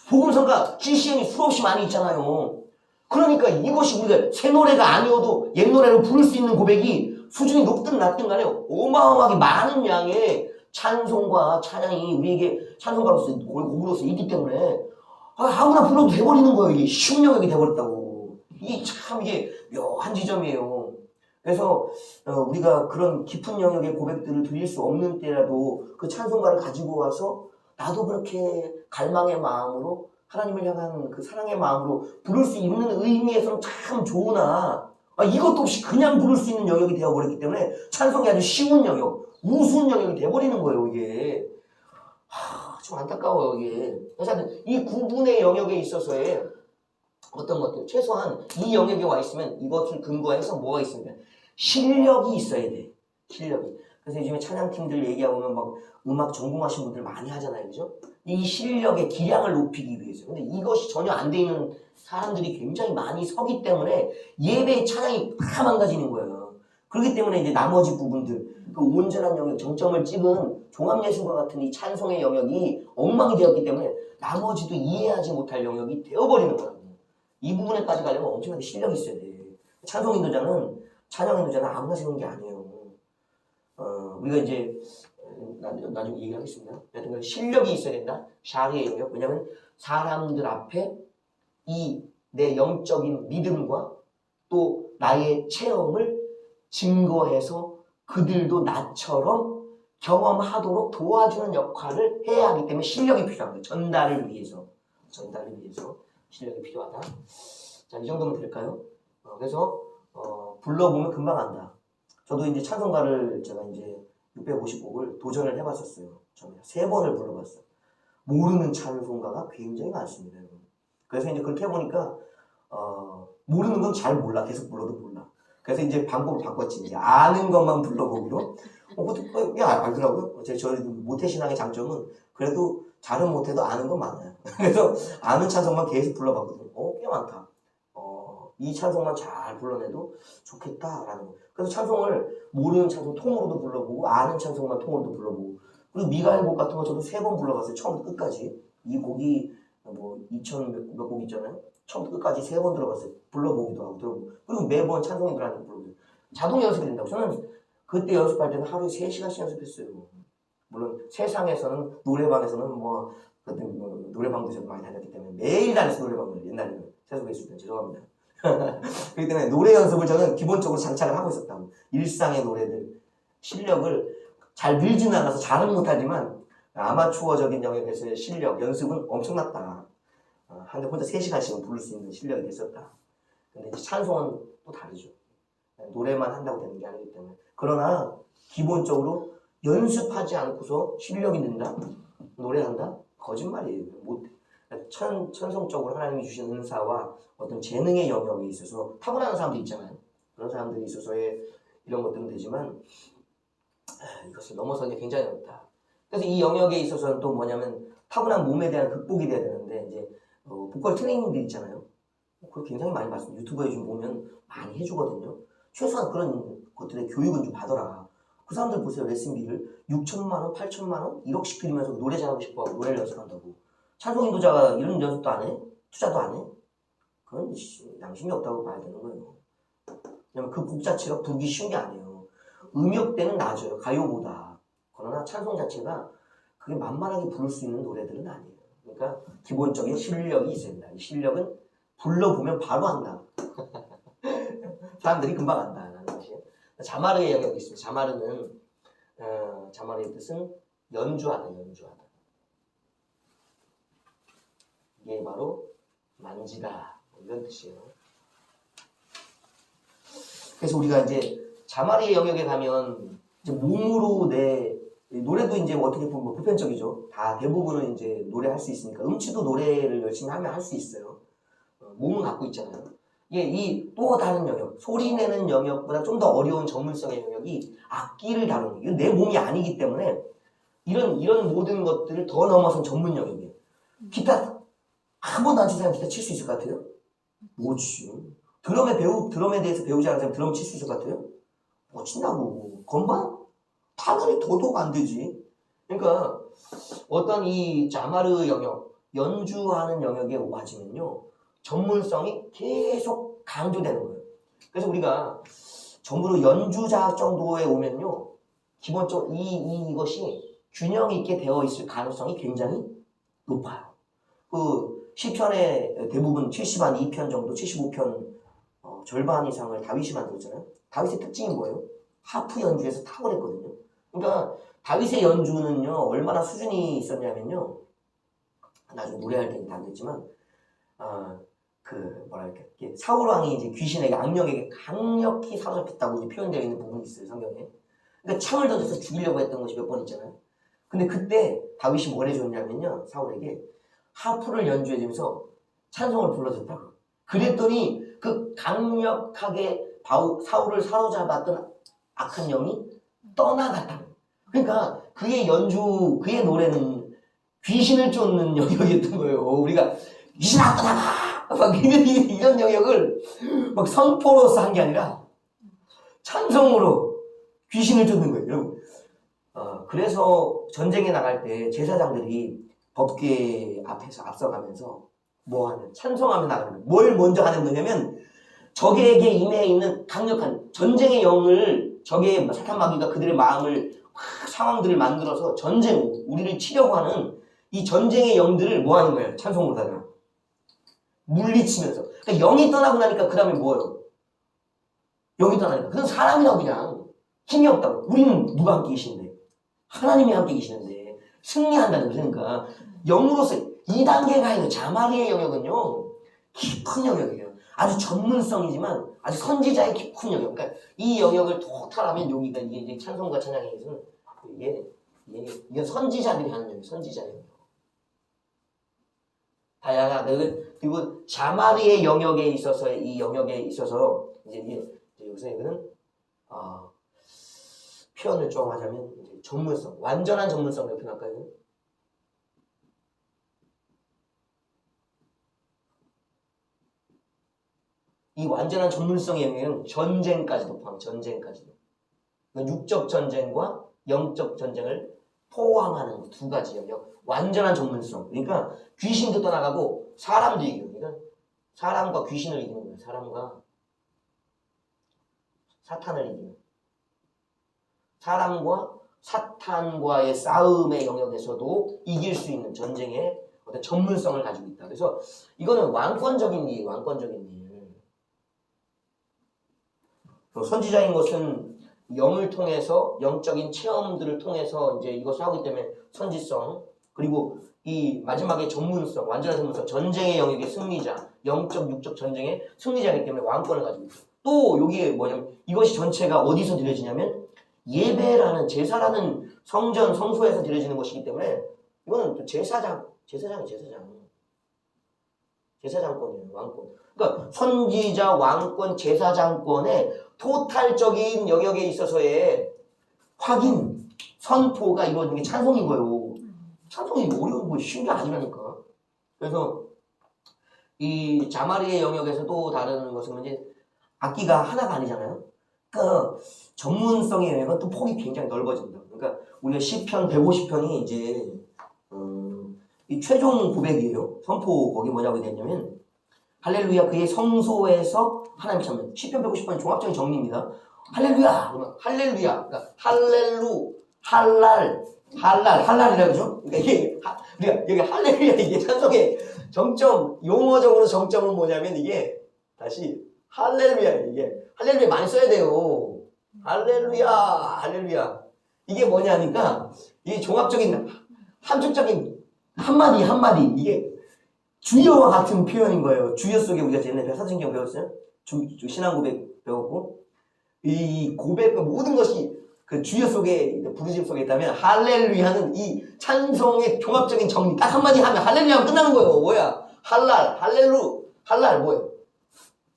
복음성가 CCM이 수없이 많이 있잖아요. 그러니까 이것이 우리가 새 노래가 아니어도 옛 노래로 부를 수 있는 고백이 수준이 높든 낮든 간에 어마어마하게 많은 양의 찬송과 찬양이 우리에게 찬송가로서 곡으로서 있기 때문에 아무나 불러도 돼버리는 거예요. 이게 쉬운 영역이 돼버렸다고. 이게 묘한 지점이에요. 그래서 우리가 그런 깊은 영역의 고백들을 드릴 수 없는 때라도 그 찬송가를 가지고 와서 나도 그렇게 갈망의 마음으로 하나님을 향한 그 사랑의 마음으로 부를 수 있는 의미에서는 참 좋으나 이것도 없이 그냥 부를 수 있는 영역이 되어버렸기 때문에 찬송이 아주 쉬운 영역, 우스운 영역이 돼버리는 거예요. 이게 좀 안타까워요. 이게 그래서 이 구분의 영역에 있어서의 어떤 것들, 최소한 이 영역에 와 있으면 이것을 근거해서 뭐가 있습니까? 실력이 있어야 돼. 실력이. 그래서 요즘에 찬양팀들 얘기하면 막 음악 전공하신 분들 많이 하잖아요. 그죠? 이 실력의 기량을 높이기 위해서. 근데 이것이 전혀 안 돼 있는 사람들이 굉장히 많이 서기 때문에 예배의 찬양이 다 망가지는 거예요. 그렇기 때문에 이제 나머지 부분들, 그 온전한 영역, 정점을 찍은 종합예술과 같은 이 찬송의 영역이 엉망이 되었기 때문에 나머지도 이해하지 못할 영역이 되어버리는 거예요. 이 부분에까지 가려면 엄청나게 실력이 있어야 돼. 찬송 인도자는, 찬양 인도자는 아무나 세우는 게 아니에요. 우리가 이제 나중에 얘기하겠습니다. 여튼 실력이 있어야 된다. 샤리의 영역. 왜냐하면 사람들 앞에 이 내 영적인 믿음과 또 나의 체험을 증거해서 그들도 나처럼 경험하도록 도와주는 역할을 해야 하기 때문에 실력이 필요합니다. 전달을 위해서 실력이 필요하다. 자, 이 정도면 될까요? 그래서 불러보면 금방 안다. 저도 이제 찬송가를 제가 이제 650곡을 도전을 해봤었어요. 저는 3번을 불러봤어요. 모르는 찬송가가 굉장히 많습니다. 여러분. 그래서 이제 그렇게 해보니까 모르는 건 잘 몰라. 계속 불러도 몰라. 그래서 이제 방법을 바꿨지. 이제 아는 것만 불러보기로. 그게 알더라고요. 저희 모태신앙의 장점은 그래도 잘은 못해도 아는 건 많아요. 그래서 아는 찬송만 계속 불러봤거든요. 꽤 많다. 이 찬송만 잘 불러내도 좋겠다라는 거. 그래서 찬송을 모르는 찬송 통으로도 불러보고 아는 찬송만 통으로도 불러보고, 그리고 미가엘 곡 같은 거 저도 3번 불러봤어요. 처음부터 끝까지. 이 곡이 뭐 2000 몇 곡 있잖아요. 처음부터 끝까지 3번 들어봤어요. 불러보기도 하고 들어보고. 그리고 매번 찬송이 들어가는 거 불러보고. 자동 연습이 된다고. 저는 그때 연습할 때는 하루에 3시간씩 연습했어요. 물론 세상에서는, 노래방에서는 그때 노래방도 저도 많이 다녔기 때문에 매일 다녔어요. 노래방을. 옛날에는 세속에 있을 때. 죄송합니다. 그렇기 때문에 노래 연습을 저는 기본적으로 장착을 하고 있었다고. 일상의 노래들, 실력을 잘 늘지는 않아서 잘은 못하지만 아마추어적인 영역에서의 실력, 연습은 엄청났다. 한데 혼자 3시간씩은 부를 수 있는 실력이 됐었다. 근데 이제 찬송은 또 다르죠. 노래만 한다고 되는 게 아니기 때문에. 그러나 기본적으로 연습하지 않고서 실력이 는다? 노래한다? 거짓말이에요. 못해. 천성적으로 하나님이 주신 은사와 어떤 재능의 영역에 있어서 타고나는 사람도 있잖아요. 그런 사람들이 있어서의 이런 것들은 되지만 이것을 넘어서기 굉장히 어렵다. 그래서 이 영역에 있어서는 또 뭐냐면 타고난 몸에 대한 극복이 돼야 되는데 이제 보컬 트레이닝들 있잖아요. 그걸 굉장히 많이 봤습니다. 유튜브에 좀 보면 많이 해주거든요. 최소한 그런 것들의 교육은 좀 받아라. 그 사람들 보세요. 레슨비를 6천만 원, 8천만 원, 1억씩 들이면서 노래 잘하고 싶어하고 노래를 연습한다고. 찬송 인도자가 이런 연습도 안 해? 투자도 안 해? 그건 양심이 없다고 봐야 되는 거예요. 왜냐면 그 곡 자체가 부르기 쉬운 게 아니에요. 음역대는 낮아요. 가요보다. 그러나 찬송 자체가 그게 만만하게 부를 수 있는 노래들은 아니에요. 그러니까 기본적인 실력이 있어야 된다. 이 실력은 불러보면 바로 한다. 사람들이 금방 안다라는 것이에요. 자마르의 영역이 있습니다. 자마르는 자마르의 뜻은 연주하다, 연주하다. 이게 바로 만지다 이런 뜻이에요. 그래서 우리가 이제 자마르의 영역에 가면 이제 몸으로 내 노래도 이제 어떻게 보면 보편적이죠. 다 대부분은 이제 노래할 수 있으니까 음치도 노래를 열심히 하면 할 수 있어요. 몸은 갖고 있잖아요. 이 또 다른 영역, 소리 내는 영역보다 좀 더 어려운 전문성의 영역이 악기를 다루는 이건 내 몸이 아니기 때문에 이런 모든 것들을 더 넘어선 전문 영역이에요. 기타 한 번도 안 친 사람 기타 칠 수 있을 것 같아요? 뭐지? 드럼에 대해서 배우지 않은 사람 드럼 칠 수 있을 것 같아요? 뭐 친다고. 건반? 당연히 더더욱 안 되지. 그러니까 어떤 이 자마르 영역, 연주하는 영역에 와지면요. 전문성이 계속 강조되는 거예요. 그래서 우리가 전부로 연주자 정도에 오면요. 기본적으로 이것이 균형 있게 되어 있을 가능성이 굉장히 높아요. 그 시편의 대부분 70한 2편 정도, 75편 절반 이상을 다윗이 만들었잖아요. 다윗의 특징이 뭐예요? 하프 연주에서 탁월했거든요. 그러니까 다윗의 연주는요 얼마나 수준이 있었냐면요. 나중에 노래할 때는 다르겠지만 사울 왕이 이제 귀신에게 악령에게 강력히 사로잡혔다고 이제 표현되어 있는 부분이 있어요 성경에. 그러니까 창을 던져서 죽이려고 했던 것이 몇 번 있잖아요. 근데 그때 다윗이 뭘 해줬냐면요 사울에게 하프를 연주해주면서 찬송을 불러줬다고. 그랬더니 그 강력하게 사울을 사로잡았던 악한 영이 떠나갔다. 그러니까 그의 연주, 그의 노래는 귀신을 쫓는 영역이었던 거예요. 우리가 귀신아 떠나가! 막 이런 영역을 막 선포로서 한 게 아니라 찬송으로 귀신을 쫓는 거예요. 여러분. 그래서 전쟁에 나갈 때 제사장들이 법궤 앞에서 앞서가면서 뭐 하는 찬송하며 나가는 거예요. 뭘 먼저 하는 거냐면 적에게 임해 있는 강력한 전쟁의 영을 적의 사탄 마귀가 그들의 마음을 상황들을 만들어서 전쟁 우리를 치려고 하는 이 전쟁의 영들을 뭐 하는 거예요? 찬송으로다가 물리치면서. 그러니까 영이 떠나고 나니까 그 다음에 뭐예요? 영이 떠나니까 그건 사람이라고 그냥 힘이 없다고. 우리는 누가 함께 계시는데? 하나님이 함께 계시는데 승리한다는 거죠. 그러니까 영으로서 2단계가 아니고 자마리의 영역은요 깊은 영역이에요. 아주 전문성이지만 아주 선지자의 깊은 영역. 그러니까 이 영역을 토탈하면 여기가 이게 찬송과 찬양에서는 이게 선지자들이 하는 영역, 선지자의 영역. 다양한 그리고 자마리의 영역에 있어서 이 영역에 있어서 이제 여기서 이거는 표현을 좀 하자면 이제 전문성, 완전한 전문성을 표현할까요? 이 완전한 전문성의 영역은 전쟁까지도 포함, 전쟁까지도. 육적 전쟁과 영적 전쟁을 포함하는 두 가지 영역. 완전한 전문성. 그러니까 귀신도 떠나가고 사람도 이기고. 그러니까 사람과 귀신을 이기는 거예요. 사람과 사탄을 이기는. 사람과 사탄과의 싸움의 영역에서도 이길 수 있는 전쟁의 어떤 전문성을 가지고 있다. 그래서 이거는 왕권적인 일. 선지자인 것은 영을 통해서 영적인 체험들을 통해서 이제 이것을 하기 때문에 선지성 그리고 이 마지막에 전문성, 완전한 전문성, 전쟁의 영역의 승리자, 영적 육적 전쟁의 승리자이기 때문에 왕권을 가지고 있어요. 또 여기에 뭐냐면 이것이 전체가 어디서 드려지냐면 예배라는 제사라는 성전 성소에서 드려지는 것이기 때문에 이거는 또 제사장권이에요. 왕권. 그러니까 선지자, 왕권, 제사장권의 토탈적인 영역에 있어서의 확인, 선포가 이루어지는 게 찬송인 거예요. 찬송이 어려운 거 쉬운 게 아니라니까. 그래서 이 자마리의 영역에서 또 다른 것은 이제 악기가 하나가 아니잖아요. 그러니까 전문성의 영역은 또 폭이 굉장히 넓어진다. 그러니까 우리가 시편 150편이 이제 이 최종 고백이에요. 선포 거기 뭐냐고 되냐면 할렐루야 그의 성소에서 하나님 찾는 시편 150편의 종합적인 정리입니다. 할렐루야 그러면 할렐루야 그러니까 할랄이라고 그러죠? 그러니까 이게 우리가 여기 할렐루야 이게 찬송의 정점 용어적으로 정점은 뭐냐면 이게 다시 할렐루야 이게 할렐루야 많이 써야 돼요. 할렐루야 이게 뭐냐니까 이게 종합적인 함축적인 한마디 이게 주여와 같은 표현인 거예요. 주여 속에 우리가 옛날에 사도신경 배웠어요. 신앙 고백 배웠고 이 고백 모든 것이 그 주여 속에 부르심 속에 있다면 할렐루야는 이 찬송의 종합적인 정리 딱 한마디 하면 할렐루야 하면 끝나는 거예요. 뭐야? 할랄 뭐예요?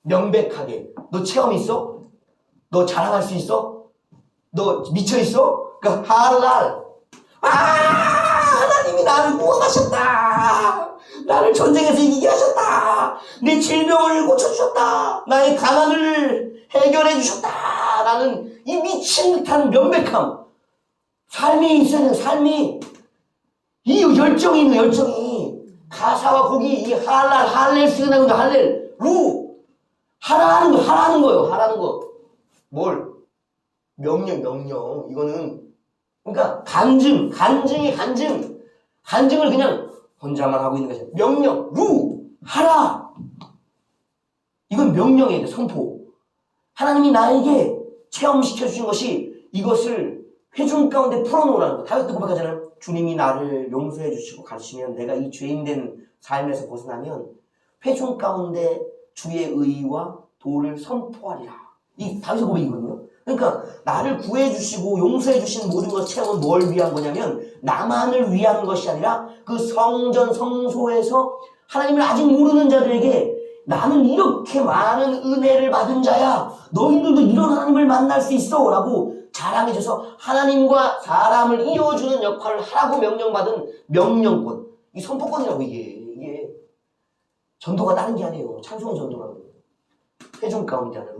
명백하게 너 체험 있어? 너 자랑할 수 있어? 너 미쳐 있어? 그러니까 할랄 하나님이 나를 구원하셨다. 나를 전쟁에서 이기게 하셨다. 내 질병을 고쳐주셨다. 나의 가난을 해결해 주셨다. 라는 이 미친 듯한 명백함. 삶이 있어야 돼요. 삶이. 이 열정이 가사와 곡이 이 할렐 쓰게 나오는 할렐 루 하라는 거예요. 뭘? 명령. 이거는 그러니까 간증을 그냥 혼자만 하고 있는 것이 아니라 명령, 하라. 이건 명령이에요. 선포. 하나님이 나에게 체험시켜 주신 것이 이것을 회중 가운데 풀어놓으라는 거. 다윗도 고백하잖아요. 주님이 나를 용서해 주시고 가르치면 내가 이 죄인된 삶에서 벗어나면 회중 가운데 주의 의와 도를 선포하리라. 이 다윗의 고백이거든요. 그러니까 나를 구해주시고 용서해주신 모든 것 체험은 뭘 위한 거냐면 나만을 위한 것이 아니라 그 성전 성소에서 하나님을 아직 모르는 자들에게 나는 이렇게 많은 은혜를 받은 자야. 너희들도 이런 하나님을 만날 수 있어 라고 자랑해줘서 하나님과 사람을 이어주는 역할을 하라고 명령받은 명령권. 이 선포권이라고 이게 전도가 다른 게 아니에요. 찬송 전도라는 거예요. 회중 가운데 하는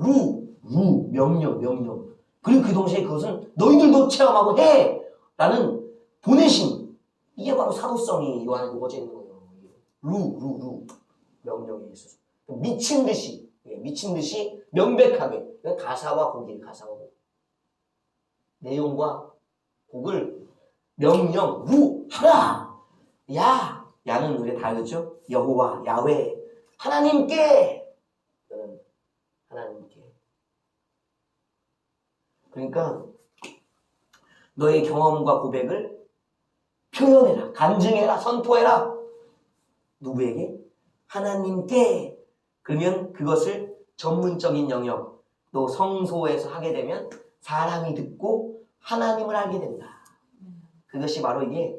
명령. 그리고 그 동시에 그것은 너희들도 체험하고 해! 라는 보내심. 이게 바로 사도성이 요 안에 녹아져 있는 거예요. 명령에 있어서. 미친 듯이 명백하게. 가사와 곡. 내용과 곡을 명령, 하라! 야는 우리가 다 알겠죠? 여호와, 야훼. 하나님께! 하나님께. 그러니까 너의 경험과 고백을 표현해라, 간증해라, 선포해라. 누구에게? 하나님께. 그러면 그것을 전문적인 영역, 또 성소에서 하게 되면 사람이 듣고 하나님을 알게 된다. 그것이 바로 이게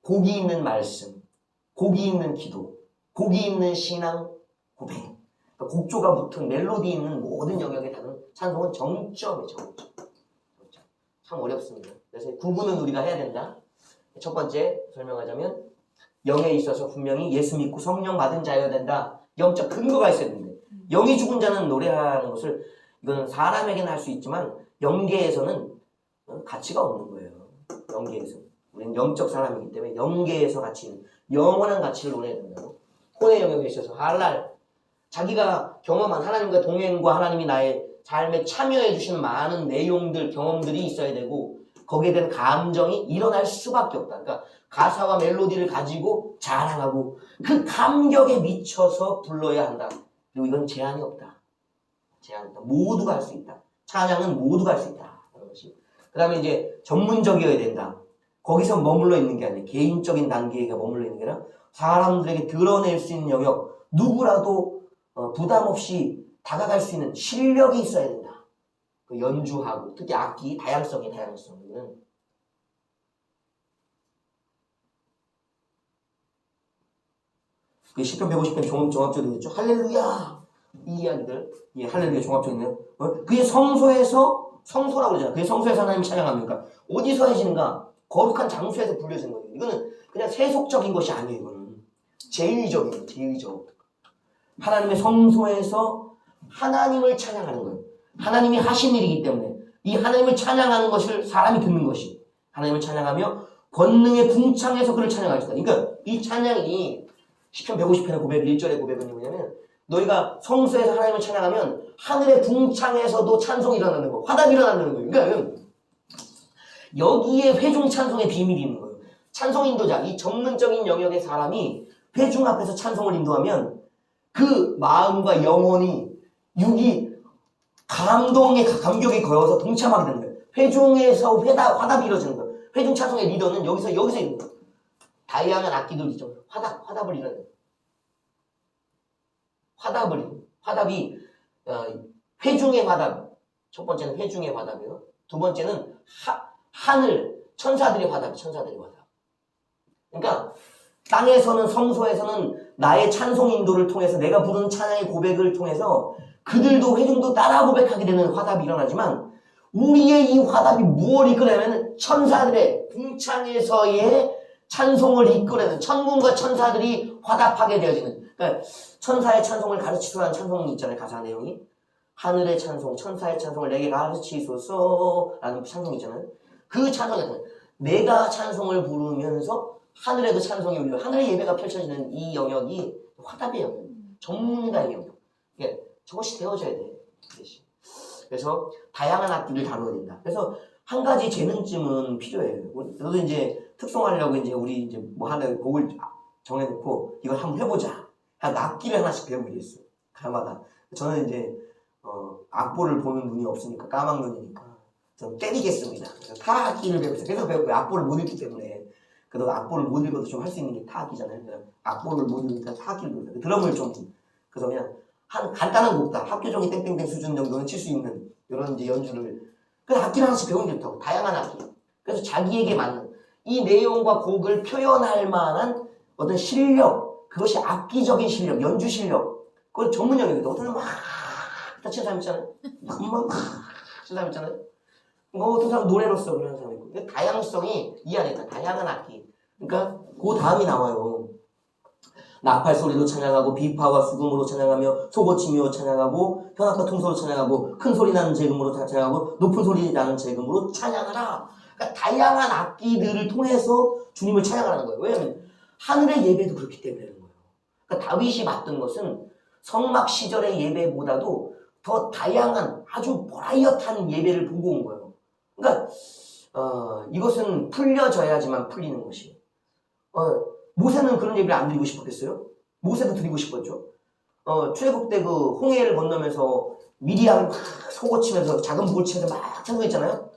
곡이 있는 말씀, 곡이 있는 기도, 곡이 있는 신앙 고백. 곡조가 붙은 멜로디 있는 모든 영역에 닿는 찬송은 정점이죠. 참 어렵습니다. 그래서 구분은 우리가 해야 된다. 첫 번째 설명하자면 영에 있어서 분명히 예수 믿고 성령 받은 자여야 된다. 영적 근거가 있어야 되는데 영이 죽은 자는 노래하는 것을 이건 사람에게는 할 수 있지만 영계에서는 가치가 없는 거예요. 영계에서. 우리는 영적 사람이기 때문에 영계에서 가치는 영원한 가치를 노래해야 된다고. 혼의 영역에 있어서 할랄 자기가 경험한 하나님과 동행과 하나님이 나의 삶에 참여해 주시는 많은 내용들, 경험들이 있어야 되고 거기에 대한 감정이 일어날 수밖에 없다. 그러니까 가사와 멜로디를 가지고 자랑하고 그 감격에 미쳐서 불러야 한다. 그리고 이건 제한이 없다. 모두가 할 수 있다. 찬양은 모두가 할 수 있다. 그 다음에 이제 전문적이어야 된다. 거기서 머물러 있는 게 아니라 개인적인 단계에 머물러 있는 게 아니라 사람들에게 드러낼 수 있는 영역, 누구라도 부담 없이 다가갈 수 있는 실력이 있어야 된다. 그 연주하고 특히 악기 다양성은 그 시편 150편 종합적으로 있죠. 할렐루야 이 이야기들, 이 할렐루야 종합적인데요. 그게 성소라고 그러잖아. 그게 성소에서 하나님 찬양합니까? 어디서 해지는가? 거룩한 장소에서 불려지는 거예요. 이거는 그냥 세속적인 것이 아니에요. 이거는 제의적. 하나님의 성소에서 하나님을 찬양하는 거예요. 하나님이 하신 일이기 때문에 이 하나님을 찬양하는 것을 사람이 듣는 것이 하나님을 찬양하며 권능의 궁창에서 그를 찬양할 수 있다. 그러니까 이 찬양이 시편 150편의 고백 1절의 고백은 뭐냐면 너희가 성소에서 하나님을 찬양하면 하늘의 궁창에서도 찬송이 일어나는 거, 화답이 일어나는 거예요. 그러니까 여기에 회중 찬송의 비밀이 있는 거예요. 찬송 인도자, 이 전문적인 영역의 사람이 회중 앞에서 찬송을 인도하면 그 마음과 영혼이 육이 감격이 거여서 동참하게 되는 거예요. 회중에서 화답이 이루어지는 거예요. 회중 찬송의 리더는 여기서 있는 거예요. 다양한 악기들이죠. 화답을 이뤄내요. 화답이 회중의 화답. 첫 번째는 회중의 화답이에요. 두 번째는 하늘 천사들의 화답. 그러니까 땅에서는 성소에서는 나의 찬송 인도를 통해서 내가 부르는 찬양의 고백을 통해서 그들도 회중도 따라 고백하게 되는 화답이 일어나지만 우리의 이 화답이 무엇을 이끌어내면 천사들의 궁창에서의 찬송을 이끌어내는 천군과 천사들이 화답하게 되어지는 그러니까 천사의 찬송을 가르치소라는 찬송이 있잖아요. 가사 내용이 하늘의 찬송, 천사의 찬송을 내게 가르치소서라는 찬송이 있잖아요. 그 찬송에 내가 찬송을 부르면서 하늘에도 찬송이 울리고 하늘의 예배가 펼쳐지는 이 영역이 화답의 영역, 전문가의 영역. 그러니까 저것이 되어져야 돼. 그래서 다양한 악기를 다뤄야 된다. 그래서 한 가지 재능쯤은 필요해요. 저도 이제 특송하려고 이제 우리 이제 뭐 하나 곡을 정해놓고 이걸 한번 해보자. 악기를 하나씩 배우게 됐어요. 가마다. 저는 이제 악보를 보는 눈이 없으니까 까막 눈이니까 저는 때리겠습니다. 그래서 타악기를 배우고 그래서 배우고 악보를 못 읽기 때문에 그래도 악보를 못 읽어도 좀 할 수 있는 게 타악기잖아요. 악보를 못 읽으니까 타악기를 배우고 드럼을 좀 그래서 그냥 한 간단한 곡다 학교종이 땡땡땡 수준 정도는 칠 수 있는 이런 이제 연주를 그래서 악기를 하나씩 배우는 게 좋다고 다양한 악기. 그래서 자기에게 맞는 이 내용과 곡을 표현할 만한 어떤 실력 그것이 악기적인 실력, 연주 실력 그건 전문 영역이다. 어떤 사람 막 치는 사람 있잖아요. 막 치는 사람 있잖아요. 어떤 사람 노래로서 그런 사람 있고 다양성이 이 안에 있다. 다양한 악기. 그러니까 그 다음이 나와요. 나팔 소리로 찬양하고 비파와 수금으로 찬양하며 소고치며 찬양하고 현악과 퉁소로 찬양하고 큰 소리 나는 재금으로 찬양하고 높은 소리 나는 재금으로 찬양하라. 그러니까 다양한 악기들을 통해서 주님을 찬양하는 거예요. 왜냐하면 하늘의 예배도 그렇기 때문에 그런 거예요. 그러니까 다윗이 맡은 것은 성막 시절의 예배보다도 더 다양한 아주 버라이어트한 예배를 보고 온 거예요. 그러니까 이것은 풀려져야지만 풀리는 것이. 모세는 그런 예배를 안 드리고 싶었겠어요? 모세도 드리고 싶었죠. 출애굽 때 그 홍해를 건너면서 미리암 막 속고치면서 작은 북을 치면서 막 찬송했잖아요.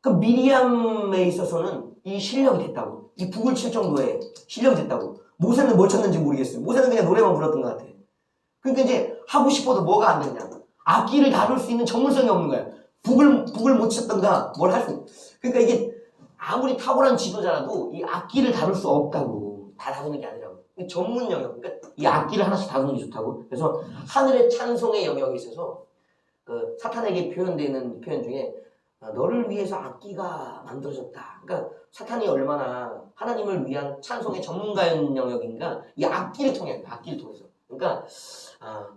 그 미리암에 있어서는 이 실력이 됐다고. 이 북을 칠 정도의 실력이 됐다고. 모세는 뭘 쳤는지 모르겠어요. 모세는 그냥 노래만 불렀던 것 같아. 그러니까 이제 하고 싶어도 뭐가 안 되냐. 악기를 다룰 수 있는 전문성이 없는 거야. 북을 못 쳤던가 뭘 할 수. 그러니까 이게 아무리 탁월한 지도자라도 이 악기를 다룰 수 없다고. 다 다루는 게 아니라고. 전문 영역. 그러니까 이 악기를 하나씩 다루는 게 좋다고. 그래서 하늘의 찬송의 영역에 있어서 사탄에게 표현되는 표현 중에 너를 위해서 악기가 만들어졌다. 그러니까 사탄이 얼마나 하나님을 위한 찬송의 전문가인 영역인가 이 악기를 통해서. 그러니까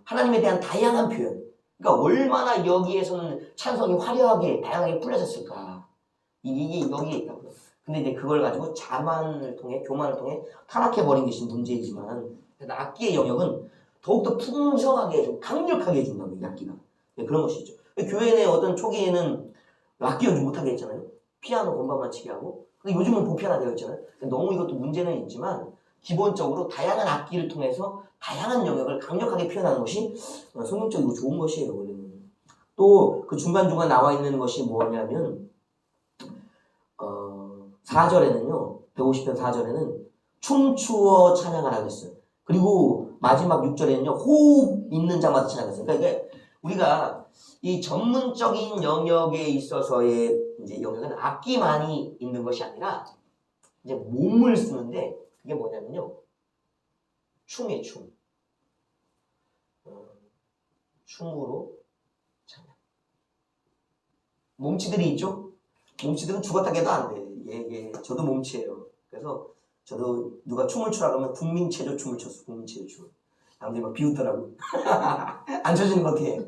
하나님에 대한 다양한 표현. 그러니까 얼마나 여기에서는 찬송이 화려하게 다양하게 풀려졌을까. 이게 여기에 있다고요. 근데 이제 그걸 가지고 교만을 통해 타락해버린 것이 문제이지만 악기의 영역은 더욱더 풍성하게 좀 강력하게 해준다고 이 악기가. 네, 그런 것이죠. 교회 내 어떤 초기에는 악기 연주 못하게 했잖아요. 피아노 건반만 치게 하고. 근데 요즘은 보편화되어 있잖아요. 너무 이것도 문제는 있지만 기본적으로 다양한 악기를 통해서 다양한 영역을 강력하게 표현하는 것이 성경적이고 좋은 것이에요. 원래는. 또 그 중간중간 나와 있는 것이 뭐냐면 4절에는요. 150편 4절에는 춤추어 찬양하라고 했어요. 그리고 마지막 6절에는요. 호흡 있는 자마다 찬양했어요. 그러니까 이게 우리가 이 전문적인 영역에 있어서의 이제 영역은 악기만이 있는 것이 아니라 이제 몸을 쓰는데 그게 뭐냐면요. 춤이에요, 춤. 춤으로 찬양. 몸치들이 있죠? 몸치들은 죽었다 깨도 안 돼. 예. 저도 몸치예요. 그래서 저도 누가 춤을 추라 그러면 국민체조 춤을 췄어. 국민체조 춤. 남들이 막 비웃더라고. 안 춰주는 거 어떻게 해.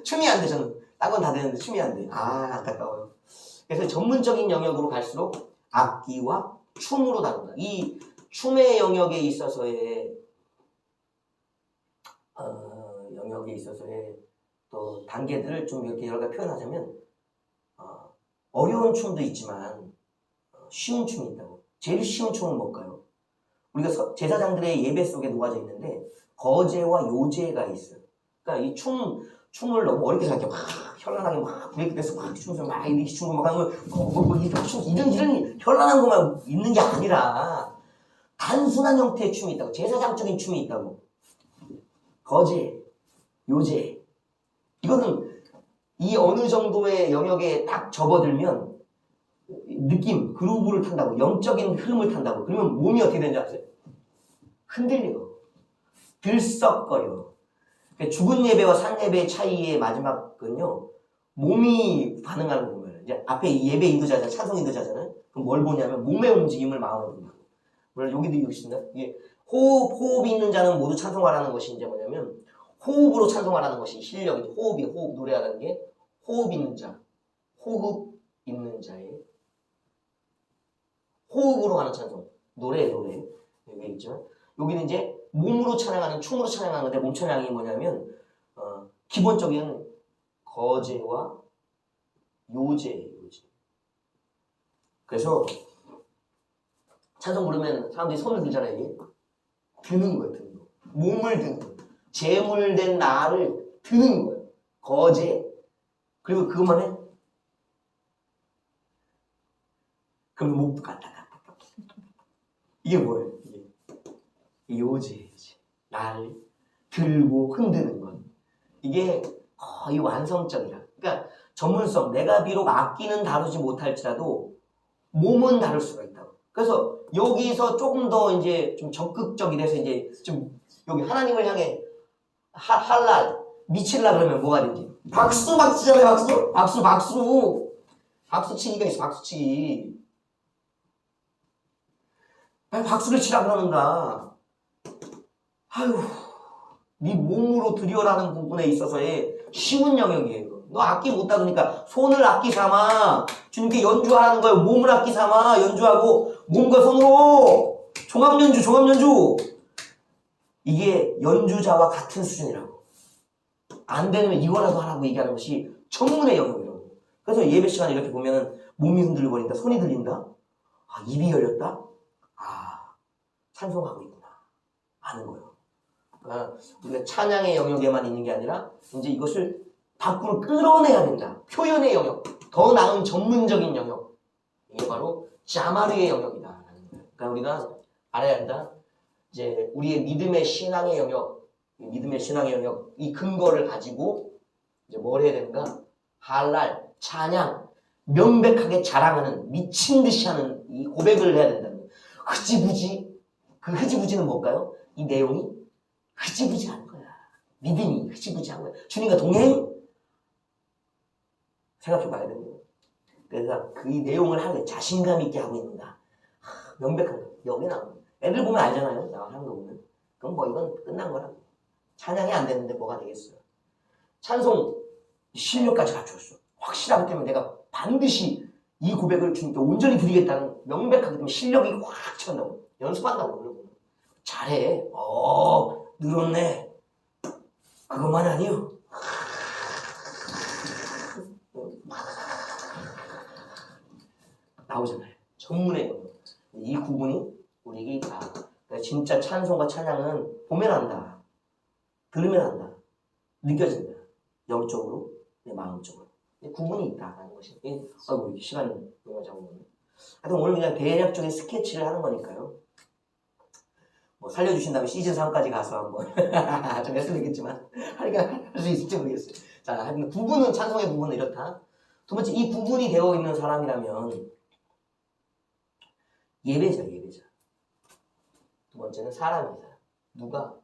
춤이 안 돼, 저는. 딴 건 다 되는데 춤이 안 돼. 안타까워요. 그래서 전문적인 영역으로 갈수록 악기와 춤으로 다룬다. 이 춤의 영역에 있어서의 또 단계들을 좀 이렇게 여러 가지 표현하자면 어려운 춤도 있지만 쉬운 춤이 있다고. 제일 쉬운 춤은 뭘까요? 우리가 제사장들의 예배 속에 녹아져 있는데 거제와 요제가 있어요. 그러니까 이 춤을 너무 어렵게 생각해. 막 현란하게 막 브레이크 댄스 막 춤을 막 이렇게 추고 막 하면 이런 현란한 것만 있는 게 아니라 단순한 형태의 춤이 있다고. 제사장적인 춤이 있다고. 거제, 요제. 이거는 이 어느 정도의 영역에 딱 접어들면 느낌, 그루브를 탄다고. 영적인 흐름을 탄다고. 그러면 몸이 어떻게 되는지 아세요? 흔들려. 들썩거려. 죽은 예배와 산 예배의 차이의 마지막은요. 몸이 반응하는 거예요. 이제 앞에 예배 인도자잖아요. 찬송 인도자잖아요. 그럼 뭘 보냐면 몸의 움직임을 마음으로 본다고. 물론 여기도 이거 있습니다. 이게 호흡이 있는 자는 모두 찬송하라는 것이 이제 뭐냐면 호흡으로 찬송하라는 것이 실력이죠. 호흡 노래하는 게 호흡 있는 자, 호흡 있는 자의 호흡으로 하는 찬송, 노래 여기 있지만 여기는 이제 몸으로 찬양하는 춤으로 찬양하는 건데 몸 찬양이 뭐냐면 기본적인 거제와 요제. 그래서 찬송 부르면 사람들이 손을 들잖아요. 이게 드는 거예요. 드는 거. 몸을 드는 거예요. 재물된 나를 드는 거예요. 거제. 그리고 그것만 해. 그럼 목도 갔다. 이게 뭐예요? 이게 요제. 나를 들고 흔드는 것. 이게 거의 완성적이라. 그러니까 전문성. 내가 비록 악기는 다루지 못할지라도 몸은 다룰 수가 있다고. 그래서 여기서 조금 더 이제 좀 적극적이 돼서 이제 좀 여기 하나님을 향해 할랄 미칠라 그러면 뭐가 되지? 박수잖아요. 박수치기가 있어. 박수치기. 왜 박수를 치라 그러는가? 아유, 네 몸으로 드려라는 부분에 있어서의 쉬운 영역이에요. 너 악기 못 다루니까 손을 악기 삼아 주님께 연주하라는 거예요. 몸을 악기 삼아 연주하고 몸과 손으로 종합연주. 이게 연주자와 같은 수준이라고. 안 되면 이거라도 하라고 얘기하는 것이 전문의 영역이라고. 그래서 예배 시간에 이렇게 보면은 몸이 흔들거린다, 손이 들린다, 입이 열렸다, 찬송하고 있구나 아는 거예요. 그러니까 우리가 찬양의 영역에만 있는 게 아니라 이제 이것을 밖으로 끌어내야 된다. 표현의 영역, 더 나은 전문적인 영역. 이게 바로 자마르의 영역이다. 그러니까 우리가 알아야 한다. 이제 우리의 믿음의 신앙의 영역, 이 근거를 가지고 이제 뭘 해야 되는가? 할랄, 찬양, 명백하게 자랑하는, 미친 듯이 하는 이 고백을 해야 된다는 거예요. 흐지부지. 그 흐지부지는 뭘까요? 이 내용이 흐지부지한 거야. 믿음이 흐지부지한 거야. 주님과 동행? 생각해 봐야 됩니다. 그래서 그 내용을 하는 자신감 있게 하고 있는가. 명백한 거. 여기 나오는 애들 보면 알잖아요. 나 하는 거 보면. 그럼 뭐 이건 끝난 거라. 찬양이 안 되는데 뭐가 되겠어요. 찬송 실력까지 갖추었어. 확실하기 때문에 내가 반드시 이 고백을 주님께 온전히 드리겠다는 명백하기 때문에 실력이 확 찬다고. 연습한다고. 그러고. 잘해. 늘었네. 그것만 아니요. 나오잖아요. 전문의 영역. 이 구분이 우리에게 있다. 진짜 찬송과 찬양은 보면 안다. 들으면 안다. 느껴진다. 영적으로 내 마음적으로. 구분이 있다라는 것이. 아이고, 시간이 너무 잡으면. 하여튼 오늘 그냥 대략적인 스케치를 하는 거니까요. 뭐 살려주신다면 시즌3까지 가서 한번 좀 했으면 좋겠지만 할 수 있을지 모르겠어요. 자, 하여튼 구분은, 찬송의 구분은 이렇다. 두 번째, 이 구분이 되어 있는 사람이라면 예배자. 두 번째는 사람이다. 누가?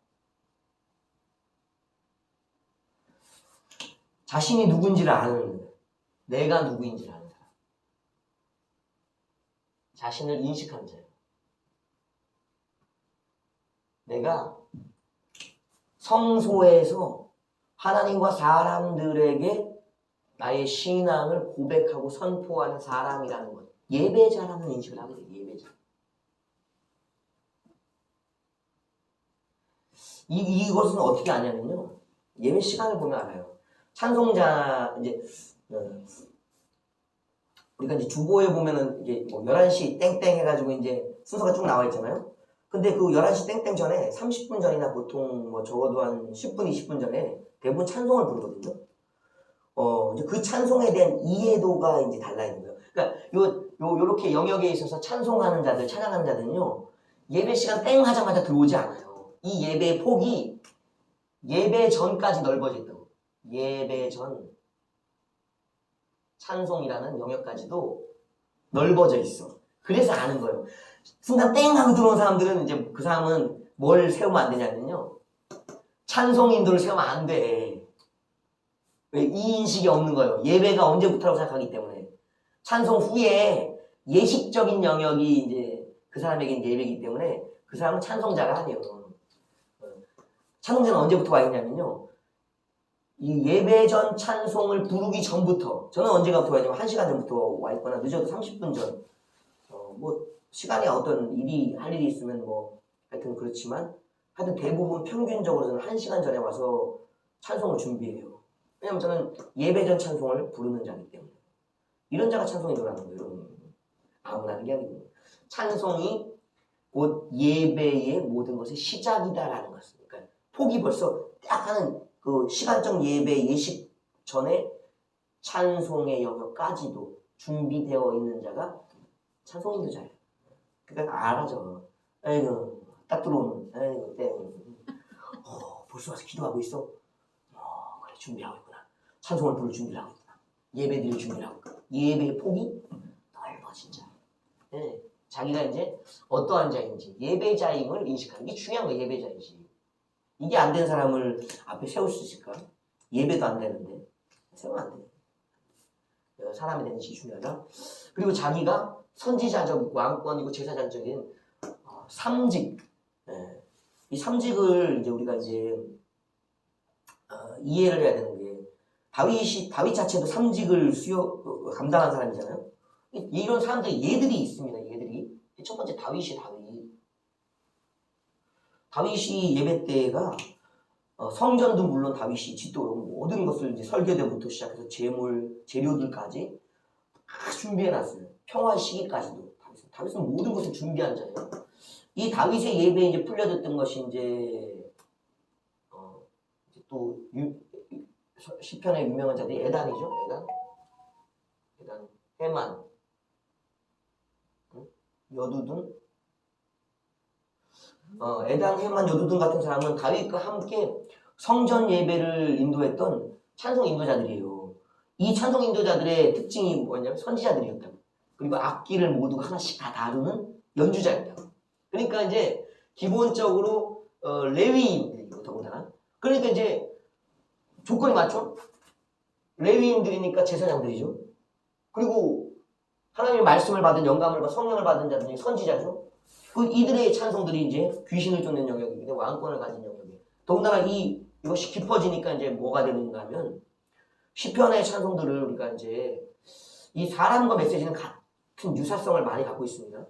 자신이 누군지를 아는, 내가 누구인지를 아는 사람. 자신을 인식한 자예요. 내가 성소에서 하나님과 사람들에게 나의 신앙을 고백하고 선포하는 사람이라는 것. 예배자라는 인식을 하게 돼요. 예배자. 이것은 어떻게 아냐면요. 예배 시간을 보면 알아요. 찬송자, 이제, 우리가 이제 주보에 보면은 이게 뭐 11시 땡땡 해가지고 이제 순서가 쭉 나와 있잖아요. 근데 그 11시 땡땡 전에 30분 전이나 보통 뭐 적어도 한 10분, 20분 전에 대부분 찬송을 부르거든요. 이제 그 찬송에 대한 이해도가 이제 달라 있는 거예요. 그러니까 요렇게 영역에 있어서 찬송하는 자들, 찬양하는 자들은요, 예배 시간 땡 하자마자 들어오지 않아요. 이 예배의 폭이 예배 전까지 넓어져 있다고. 예배 전 찬송이라는 영역까지도 넓어져 있어. 그래서 아는 거예요. 순간 땡 하고 들어온 사람들은 이제 그 사람은 뭘 세우면 안 되냐면요. 찬송 인도를 세우면 안 돼. 왜? 이 인식이 없는 거예요. 예배가 언제부터라고 생각하기 때문에. 찬송 후에 예식적인 영역이 이제 그 사람에게 이제 예배이기 때문에 그 사람은 찬송자가 아니에요. 찬송자는 언제부터 와 있냐면요. 이 예배 전 찬송을 부르기 전부터, 저는 언제가부터 와 있냐면 1시간 전부터 와 있거나 늦어도 30분 전. 뭐 시간이 어떤 할 일이 있으면 뭐 하여튼 그렇지만 하여튼 대부분 평균적으로 저는 1시간 전에 와서 찬송을 준비해요. 왜냐면 저는 예배 전 찬송을 부르는 자이기 때문에. 이런 자가 찬송이 들어가는 거예요. 여러분. 아무나 하는 게 아니고. 찬송이 곧 예배의 모든 것의 시작이다라는 것을. 그러니까 폭이 벌써 딱 하는 그 시간적 예배 예식 전에 찬송의 영역까지도 준비되어 있는 자가 찬송 인도자예요. 그러니까 알아죠. 에이구, 딱 들어오면, 에이구, 땡. 벌써 와서 기도하고 있어? 그래, 준비하고 있구나. 찬송을 부를 준비를 하고 있구나. 예배 드릴 준비를 하고 있구나. 예배의 폭이 넓어진 자. 네. 자기가 이제 어떠한 자인지, 예배자임을 인식하는 게 중요한 거예요, 예배자인지. 이게 안 된 사람을 앞에 세울 수 있을까? 예배도 안 되는데. 세우면 안 돼. 사람에 대한 인식이 중요하다. 그리고 자기가 선지자적 왕권이고 제사장적인 삼직. 예. 이 삼직을 이제 우리가 이제 이해를 해야 되는 게 다윗 자체도 삼직을 감당한 사람이잖아요. 이런 사람들이 얘들이 있습니다. 얘들이 첫 번째 다윗이 예배 때가 성전도 물론 다윗이 짓도록 모든 것을 이제 설계대부터 시작해서 재료들까지 다 준비해놨어요. 평화 시기까지도. 다윗은 모든 것을 준비한 자예요. 이 다윗의 예배에 이제 풀려졌던 것이 이제 또 시편의 유명한 자들이 에단이죠. 에단, 헤만, 여두둔. 에단, 헤만, 여두둔 같은 사람은 다윗과 함께 성전 예배를 인도했던 찬송 인도자들이에요. 이 찬송 인도자들의 특징이 뭐냐면 선지자들이었다고. 그리고 악기를 모두 하나씩 다 다루는 연주자였다고. 그러니까 이제 기본적으로 레위인들이고 더군다나. 그러니까 이제 조건이 맞죠? 레위인들이니까 제사장들이죠. 그리고 하나님의 말씀을 받은 영감을 받은 성령을 받은 자들이 선지자죠. 이들의 찬송들이 이제 귀신을 쫓는 영역인데 왕권을 가진 영역이에요. 더군다나 이것이 깊어지니까 이제 뭐가 되는가 하면 시편의 찬송들을 우리가 이제 이 사람과 메시지는 같은 유사성을 많이 갖고 있습니다.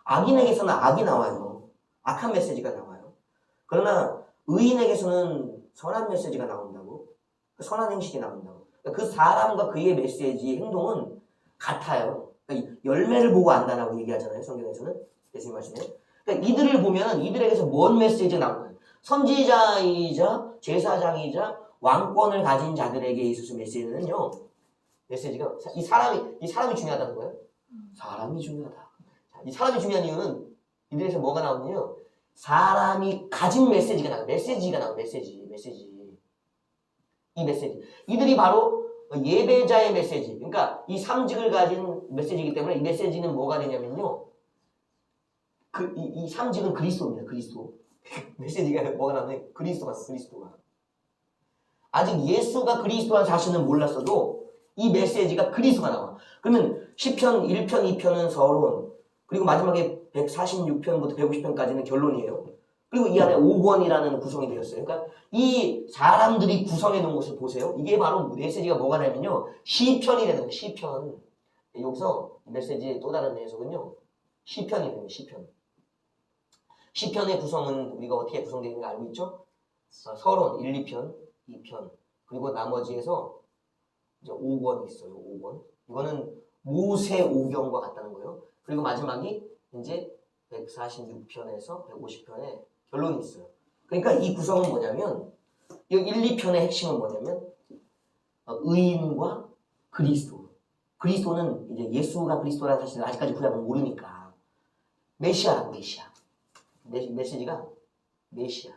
악인에게서는 악이 나와요. 악한 메시지가 나와요. 그러나 의인에게서는 선한 메시지가 나온다고. 선한 행실이 나온다고. 그 사람과 그의 메시지, 행동은 같아요. 그러니까 열매를 보고 안다라고 얘기하잖아요. 성경에서는. 예수님 말씀에. 그러니까 이들을 보면 이들에게서 뭔 메시지가 나온 거예요. 선지자이자 제사장이자 왕권을 가진 자들에게 있어서 메시지는요. 메시지가 이 사람이 중요하다는 거예요. 사람이 중요하다. 자, 이 사람이 중요한 이유는 이들에서 뭐가 나오냐요. 사람이 가진 메시지가 나와요. 메시지가 나와요. 메시지. 이 메시지. 이들이 바로 예배자의 메시지. 그러니까 이 삼직을 가진 메시지이기 때문에 이 메시지는 뭐가 되냐면요. 이 삼직은 그리스도입니다. 그리스도. 메시지가 뭐가 나오냐면 그리스도가. 아직 예수가 그리스도한 사실은 몰랐어도 이 메시지가 그리스도가 나와. 그러면 시편 1편, 2편은 서론, 그리고 마지막에 146편부터 150편까지는 결론이에요. 그리고 이 안에 5권이라는 구성이 되었어요. 그러니까 이 사람들이 구성해 놓은 것을 보세요. 이게 바로 메시지가 뭐가 되냐면요. 시편이 되는 거예요. 시편. 여기서 메시지의 또 다른 해석은요. 시편이 되는 거예요. 시편. 시편의 구성은 우리가 어떻게 구성되어 있는지 알고 있죠? 서론 1, 2편, 2편. 그리고 나머지에서 이제 5권이 있어요. 5권. 이거는 모세 오경과 같다는 거예요. 그리고 마지막이 이제 146편에서 150편에 결론이 있어요. 그러니까 이 구성은 뭐냐면 여기 1, 2편의 핵심은 뭐냐면 의인과 그리스도. 그리스도는 이제 예수가 그리스도라는 사실을 아직까지 구약은 모르니까 메시아라고 메시아. 메시지가 메시아.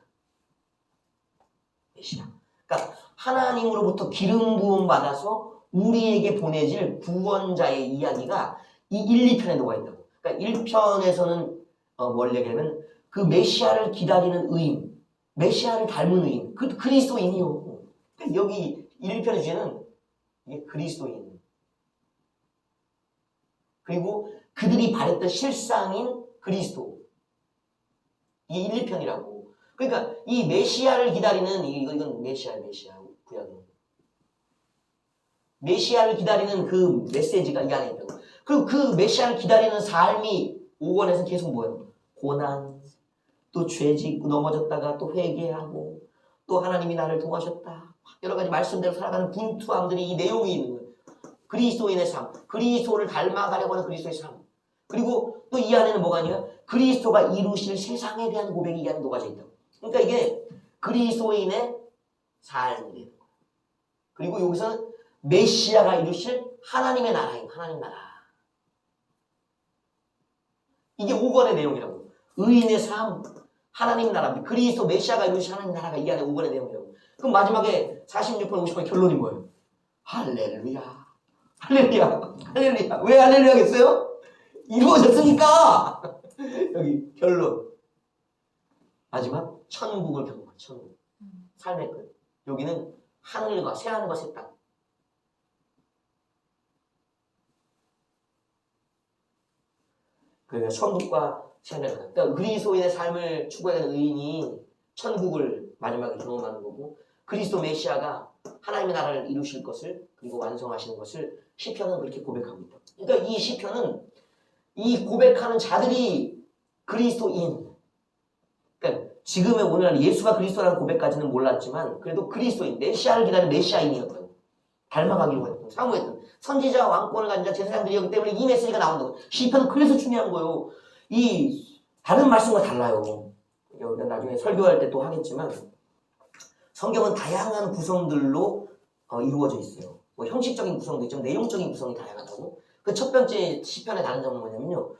그러니까 하나님으로부터 기름 부음 받아서 우리에게 보내질 구원자의 이야기가 이 1, 2편에 녹아 있다고. 그러니까 1편에서는 뭘 얘기하면 그 메시아를 기다리는 의인, 메시아를 닮은 의인, 그 그리스도인이요. 그러니까 여기 1, 2편의 주제는 이게 그리스도인. 그리고 그들이 바랬던 실상인 그리스도. 이게 1, 2편이라고. 그러니까 이 메시아를 기다리는 이건 메시아 구약은 메시아를 기다리는 그 메시지가 이 안에 있다고. 그리고 그 메시아를 기다리는 삶이 5권에서 계속 뭐예요? 고난, 또 죄 짓고 넘어졌다가 또 회개하고 또 하나님이 나를 도와줬다. 여러 가지 말씀대로 살아가는 분투함들이 이 내용이 있는 거예요. 그리스도인의 삶, 그리스도를 닮아가려고 하는 그리스도의 삶. 그리고 또 이 안에는 뭐가 아니에요? 그리스도가 이루실 세상에 대한 고백이 이 안에 녹아져 있다고. 그러니까 이게 그리스도인의 삶이 되는 거예요. 그리고 여기서는 메시아가 이루실 하나님의 나라예요. 하나님 나라. 이게 5권의 내용이라고. 의인의 삶, 하나님 나라, 그리스도 메시아가 이루실 하나님 나라가 이 안에 5권의 내용이라고. 그럼 마지막에 46번, 50번 결론이 뭐예요? 할렐루야. 할렐루야. 할렐루야. 왜 할렐루야겠어요? 이루어졌으니까. 여기 결론. 마지막 천국을 경험한 천국. 삶의 끝. 여기는 하늘과 새하늘과 새 땅. 그러니까 천국과 새하늘. 그러니까 그리스도인의 삶을 추구하는 의인이 천국을 마지막에 경험하는 거고, 그리스도 메시아가 하나님의 나라를 이루실 것을 그리고 완성하시는 것을 시편은 그렇게 고백하고 있다. 그러니까 이 시편은 이 고백하는 자들이 그리스도인. 그러니까 지금의 오늘날 예수가 그리스도라는 고백까지는 몰랐지만 그래도 그리스도인, 메시아를 기다리는 메시아인이었다고. 닮아가기로 했던, 사모했던 선지자 왕권을 가진 자 제사장들이었기 때문에 이 메시지가 나온다고. 시편은 그래서 중요한 거예요. 이 다른 말씀과 달라요. 우리가 나중에 설교할 때 또 하겠지만 성경은 다양한 구성들로 이루어져 있어요. 뭐 형식적인 구성도 있지만 내용적인 구성이 다양하다고. 그 첫 번째 시편의 다른 점은 뭐냐면요.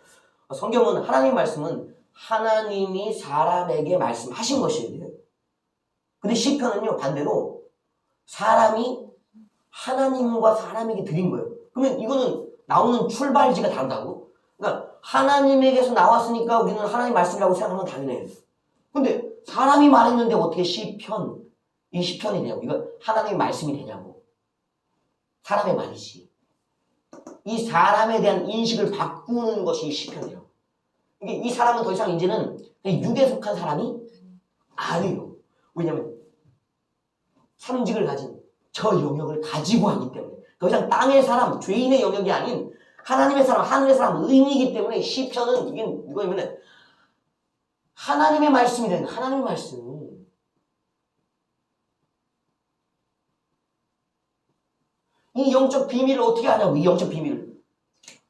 성경은 하나님 말씀은 하나님이 사람에게 말씀하신 것이에요. 근데 시편은요 반대로 사람이 하나님과 사람에게 드린 거예요. 그러면 이거는 나오는 출발지가 다르다고? 그러니까 하나님에게서 나왔으니까 우리는 하나님 말씀이라고 생각하면 당연해요. 근데 사람이 말했는데 어떻게 이 시편이 되냐고. 이거 하나님의 말씀이 되냐고. 사람의 말이지. 이 사람에 대한 인식을 바꾸는 것이 이 시편이에요. 이 사람은 더 이상 이제는 육에 속한 사람이 아니에요. 왜냐하면 삼직을 가진 저 영역을 가지고 하기 때문에 더 이상 땅의 사람, 죄인의 영역이 아닌 하나님의 사람, 하늘의 사람, 의인이기 때문에 시편은 이게 이거냐면 하나님의 말씀이 되는 하나님의 말씀. 이 영적 비밀을 어떻게 하냐고. 이 영적 비밀을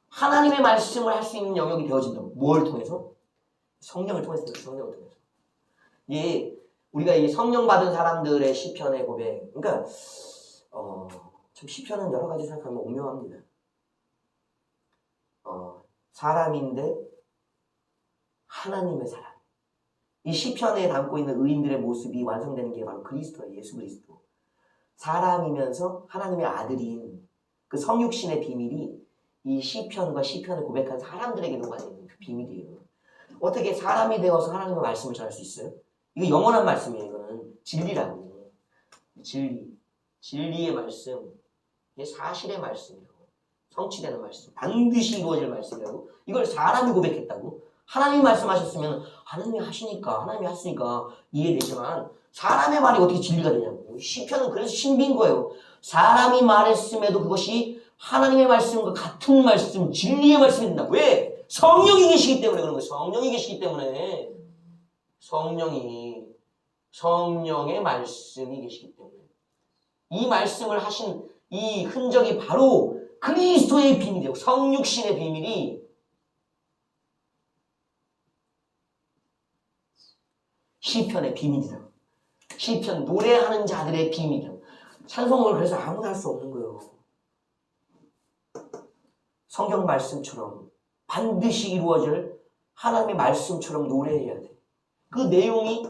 하나님의 말씀을 할 수 있는 영역이 되어진다고. 뭘 통해서? 성령을 통해서. 성령을 통해서. 예, 우리가 이 성령 받은 사람들의 시편의 고백, 그러니까 참 시편은 여러 가지 생각하면 오묘합니다. 사람인데 하나님의 사람. 이 시편에 담고 있는 의인들의 모습이 완성되는 게 바로 그리스도예요. 예수 그리스도. 사람이면서 하나님의 아들인 그 성육신의 비밀이 이 시편과 시편을 고백한 사람들에게 녹아있는 그 비밀이에요. 어떻게 사람이 되어서 하나님의 말씀을 전할 수 있어요? 이거 영원한 말씀이에요. 이거는 진리라고. 진리의 말씀, 이게 사실의 말씀이라고. 성취되는 말씀, 반드시 이루어질 말씀이라고. 이걸 사람이 고백했다고. 하나님이 말씀하셨으면 하나님이 하시니까 이해되지만 사람의 말이 어떻게 진리가 되냐고. 시편은 그래서 신비인 거예요. 사람이 말했음에도 그것이 하나님의 말씀과 같은 말씀, 진리의 말씀이 된다. 왜? 성령이 계시기 때문에 그런 거예요. 성령이 계시기 때문에. 성령의 말씀이 계시기 때문에. 이 말씀을 하신 이 흔적이 바로 그리스도의 비밀이에요. 성육신의 비밀이 시편의 비밀이다. 시편 노래하는 자들의 비밀이다. 찬송을 그래서 아무나 할 수 없는 거예요. 성경 말씀처럼 반드시 이루어질 하나님의 말씀처럼 노래해야 돼. 그 내용이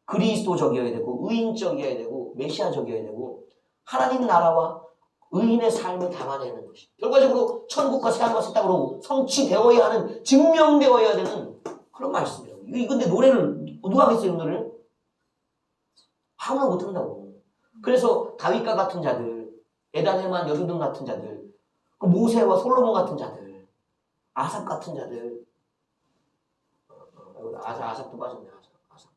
그리스도적이어야 되고 의인적이어야 되고 메시아적이어야 되고 하나님 나라와 의인의 삶을 담아내는 것이 결과적으로 천국과 세상과 땅으로 성취되어야 하는, 증명되어야 되는 그런 말씀이라고. 이거 근데 노래를 누가 하겠어요? 이 노래를? 아무나 못한다고. 그래서 다윗과 같은 자들, 에단 헤만 여두둔 같은 자들, 그 모세와 솔로몬 같은 자들, 아삽 같은 자들, 아삽도 빠졌네. 아삽.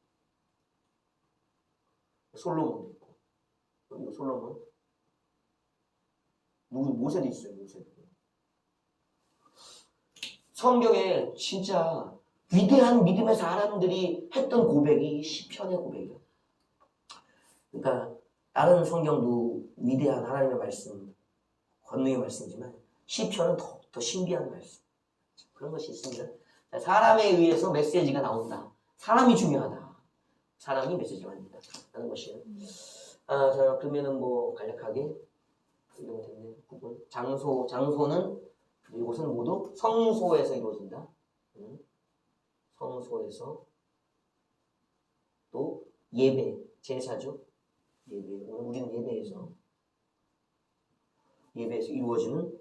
솔로몬도 있고. 이거 솔로몬. 모세도 있어요. 모세도. 성경에 진짜 위대한 믿음의 사람들이 했던 고백이 시편의 고백이에요. 그러니까 다른 성경도 위대한 하나님의 말씀, 권능의 말씀이지만 시편은 더 신비한 말씀. 그런 것이 있습니다. 사람에 의해서 메시지가 나온다. 사람이 중요하다. 사람이 메시지가 아닙니다. 라는 것이에요. 자, 그러면은 간략하게 이동됐네. 부분. 장소는 이곳은 모두 성소에서 이루어진다. 성소에서 또 예배, 제사죠. 우리는 예배에서 이루어지는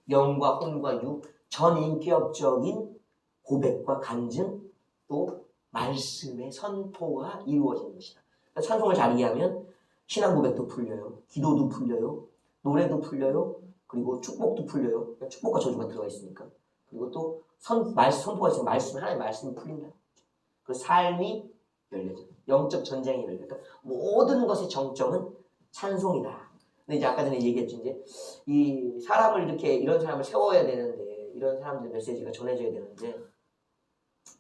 영과 혼과 육, 전인격적인 고백과 간증, 또 말씀의 선포가 이루어지는 것이다. 그러니까 찬송을 잘 이해하면 신앙 고백도 풀려요. 기도도 풀려요. 노래도 풀려요. 그리고 축복도 풀려요. 그러니까 축복과 저주가 들어가 있으니까. 그리고 또 선포가 있으면 하나님의 말씀이 풀린다. 그 삶이 열려져. 영적 전쟁이 열려. 그러니까 모든 것의 정점은 찬송이다. 근데 이제 아까 전에 얘기했죠. 이제 이 사람을 이런 사람을 세워야 되는데, 이런 사람들 메시지가 전해져야 되는데,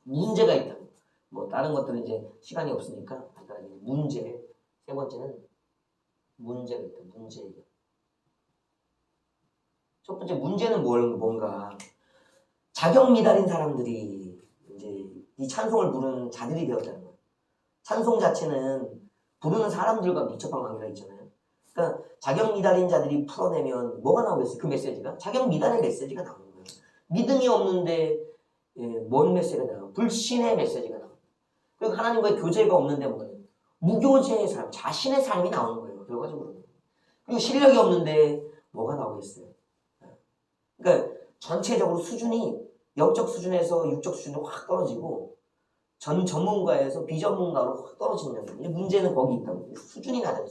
문제가 있다. 다른 것들은 이제 시간이 없으니까, 세 번째는 문제가 있다. 문제. 첫 번째 문제는 뭔가. 자격 미달인 사람들이 이제 이 찬송을 부르는 자들이 되었다는 거예요. 찬송 자체는 부르는 사람들과 밀접한 관계가 있잖아요. 그러니까 자격 미달인 자들이 풀어내면 뭐가 나오겠어요? 그 메시지가? 자격 미달의 메시지가 나오는 거예요. 믿음이 없는데 뭔 메시지가 나와요? 불신의 메시지가 나와요. 그리고 하나님과의 교제가 없는데 무교제의 삶, 자신의 삶이 나오는 거예요. 결과적으로. 그리고 실력이 없는데 뭐가 나오겠어요? 그러니까 전체적으로 수준이 영적 수준에서 육적 수준으로 확 떨어지고 전문가에서 비전문가로 확 떨어지는 거예요. 문제는 거기 있다고. 수준이 낮아요.